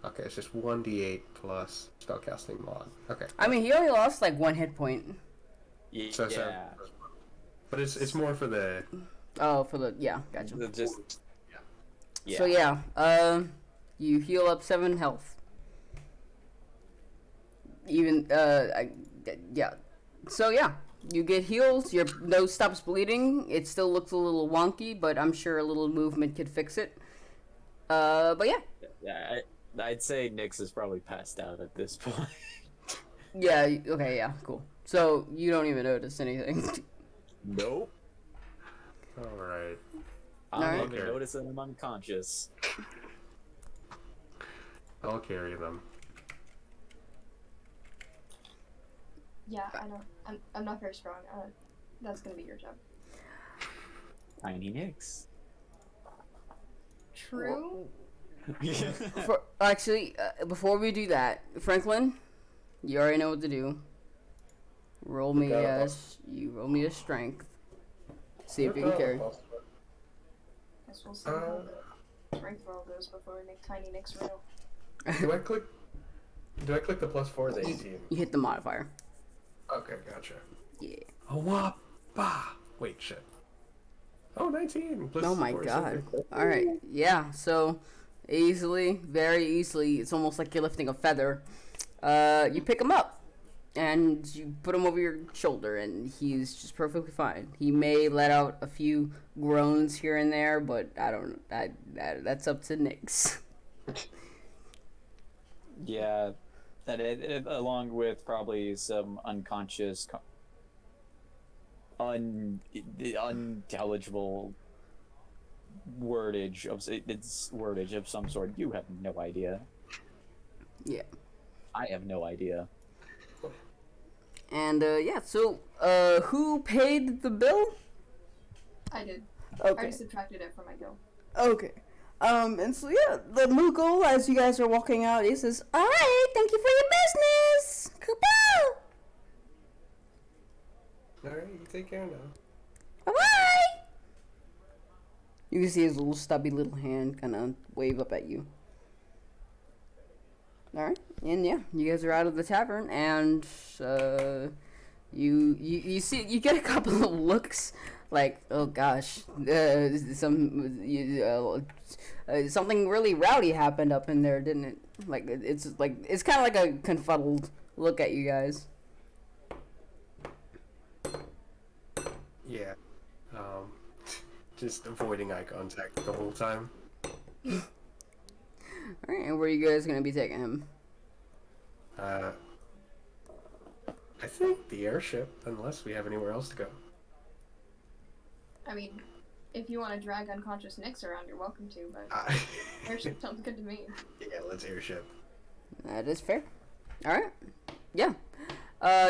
Okay, it's just 1d8 plus spellcasting mod. Okay. I mean, he only lost like 1 hit point. So, but it's more for the. Oh, for the gotcha. Just Yeah. So you heal up 7 health. Even yeah. So yeah, you get heals. Your nose stops bleeding. It still looks a little wonky, but I'm sure a little movement could fix it. But yeah. Yeah, I'd say Nyx is probably passed out at this point. Yeah. Okay. Yeah. Cool. So you don't even notice anything. Nope. All right. I don't Alright. even notice that I'm unconscious. I'll carry them. Yeah, I don't. I'm not very strong. That's gonna be your job. Tiny Nyx. True. Actually, before we do that, Franklin, you already know what to do. Roll me roll me a strength. See if you can carry. Guess we'll see how the strength roll goes before we make Tiny Nick's real. Do I click the +4 or the 18? You hit the modifier. Okay, gotcha. Yeah. Oh, wapa! Wait, shit. Oh, 19. Oh my 4 is god. okay. Alright, yeah, so easily, very easily, it's almost like you're lifting a feather. You pick him up and you put him over your shoulder and he's just perfectly fine. He may let out a few groans here and there, but I don't that's up to Nyx. Yeah, and it along with probably some unconscious, unintelligible wordage of some sort. You have no idea. Yeah. I have no idea. And yeah, so who paid the bill? I did. I Okay. already subtracted it from my bill. Okay. And so yeah, the Moogle, as you guys are walking out, he says, "Alright, thank you for your business. Kapow! Alright, you take care now. Bye-bye!" You can see his little stubby little hand kind of wave up at you. Alright, and yeah, you guys are out of the tavern, and you see, you get a couple of looks like, oh gosh, something really rowdy happened up in there, didn't it? It's kind of like a confuddled look at you guys. Yeah. Just avoiding eye contact the whole time. Alright, and where are you guys gonna be taking him? I think the airship, unless we have anywhere else to go. I mean, if you want to drag unconscious Nyx around, you're welcome to, but airship sounds good to me. Yeah, let's airship. That is fair. Alright. Yeah.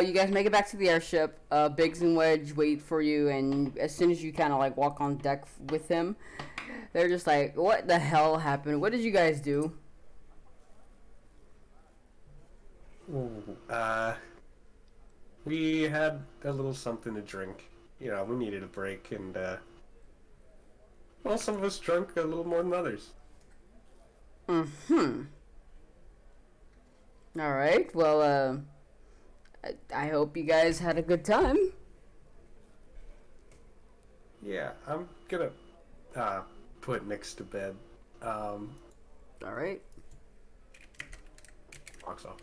You guys make it back to the airship. Biggs and Wedge wait for you, and as soon as you kind of like walk on deck with him, they're just like, "What the hell happened? What did you guys do?" We had a little something to drink. You know, we needed a break, and well, some of us drank a little more than others. Alright, well, I hope you guys had a good time. Yeah, I'm gonna put Nyx to bed. Alright. Walks off.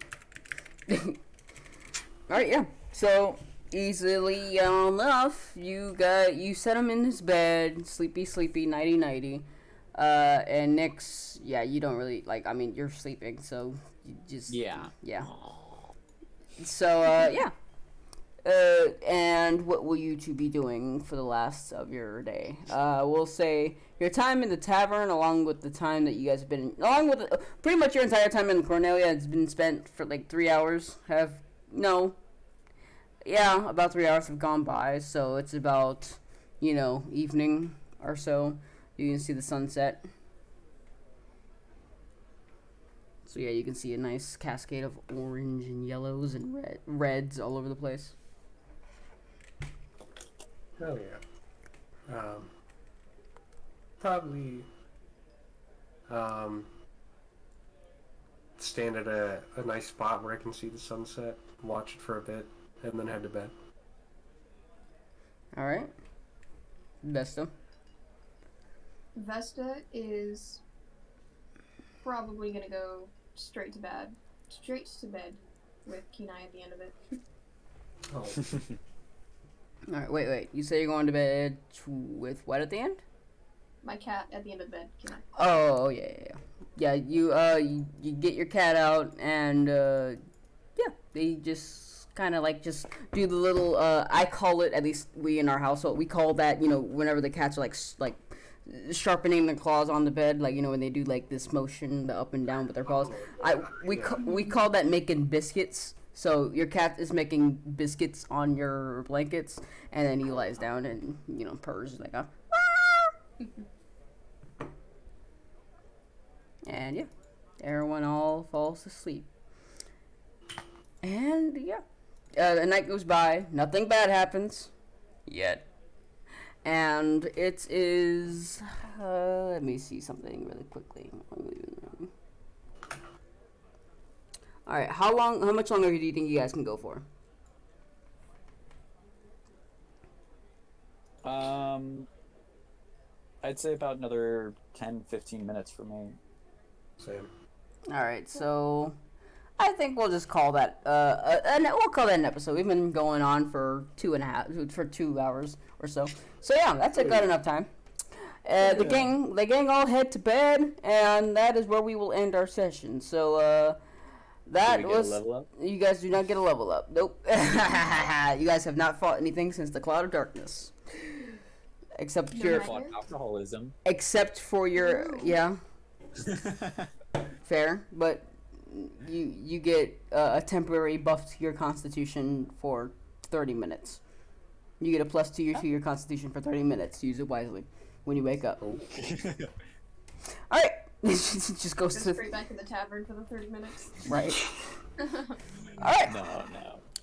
Alright, yeah. So, easily enough, you set him in his bed, sleepy, nighty. And Nyx, yeah, you don't really, I mean, you're sleeping, so you just... Yeah. Yeah. So, yeah. And what will you two be doing for the last of your day? We'll say your time in the tavern, along with the time that you guys have been, along with pretty much your entire time in Cornelia has been spent for 3 hours. About 3 hours have gone by, so it's about, evening or so. You can see the sunset. So yeah, you can see a nice cascade of orange and yellows and reds all over the place. Hell yeah. Probably stand at a nice spot where I can see the sunset, watch it for a bit, and then head to bed. Alright. Vesta. Vesta is probably gonna go straight to bed with Kenai at the end of it. Oh, All right, wait. You say you're going to bed with what at the end? My cat at the end of the bed, Kenai. Oh, yeah. You get your cat out, and yeah, they just kind of like just do the little. I call it, at least we in our household, we call that, whenever the cats are like sharpening their claws on the bed, like when they do like this motion, the up and down with their paws. We call that making biscuits. So your cat is making biscuits on your blankets, and then he lies down and purrs like a. And yeah, everyone all falls asleep. And yeah, the night goes by. Nothing bad happens yet. And it is. Let me see something really quickly. All right, how much longer do you think you guys can go for? I'd say about another 10-15 minutes for me. same. All right, so I think we'll just call that. We'll call that an episode. We've been going on for 2 hours or so. So yeah, that's a good enough time. The gang all head to bed, and that is where we will end our session. So that Do we get was. a level up? You guys do not get a level up. Nope. You guys have not fought anything since the Cloud of Darkness. Except No your. nightmares? Alcoholism. Except for your. Ooh. Yeah. Fair, but you get a temporary buff to your Constitution for 30 minutes. You get a +2 to your Constitution for 30 minutes. Use it wisely when you wake up. All right, just goes Go to straight back to the tavern for the 30 minutes. right. All right. No.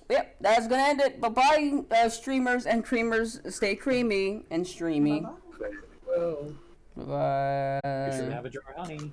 Yep, that's gonna end it. Bye bye, streamers and creamers. Stay creamy and streamy. Bye-bye. Well. Bye bye. You should have a jar of honey.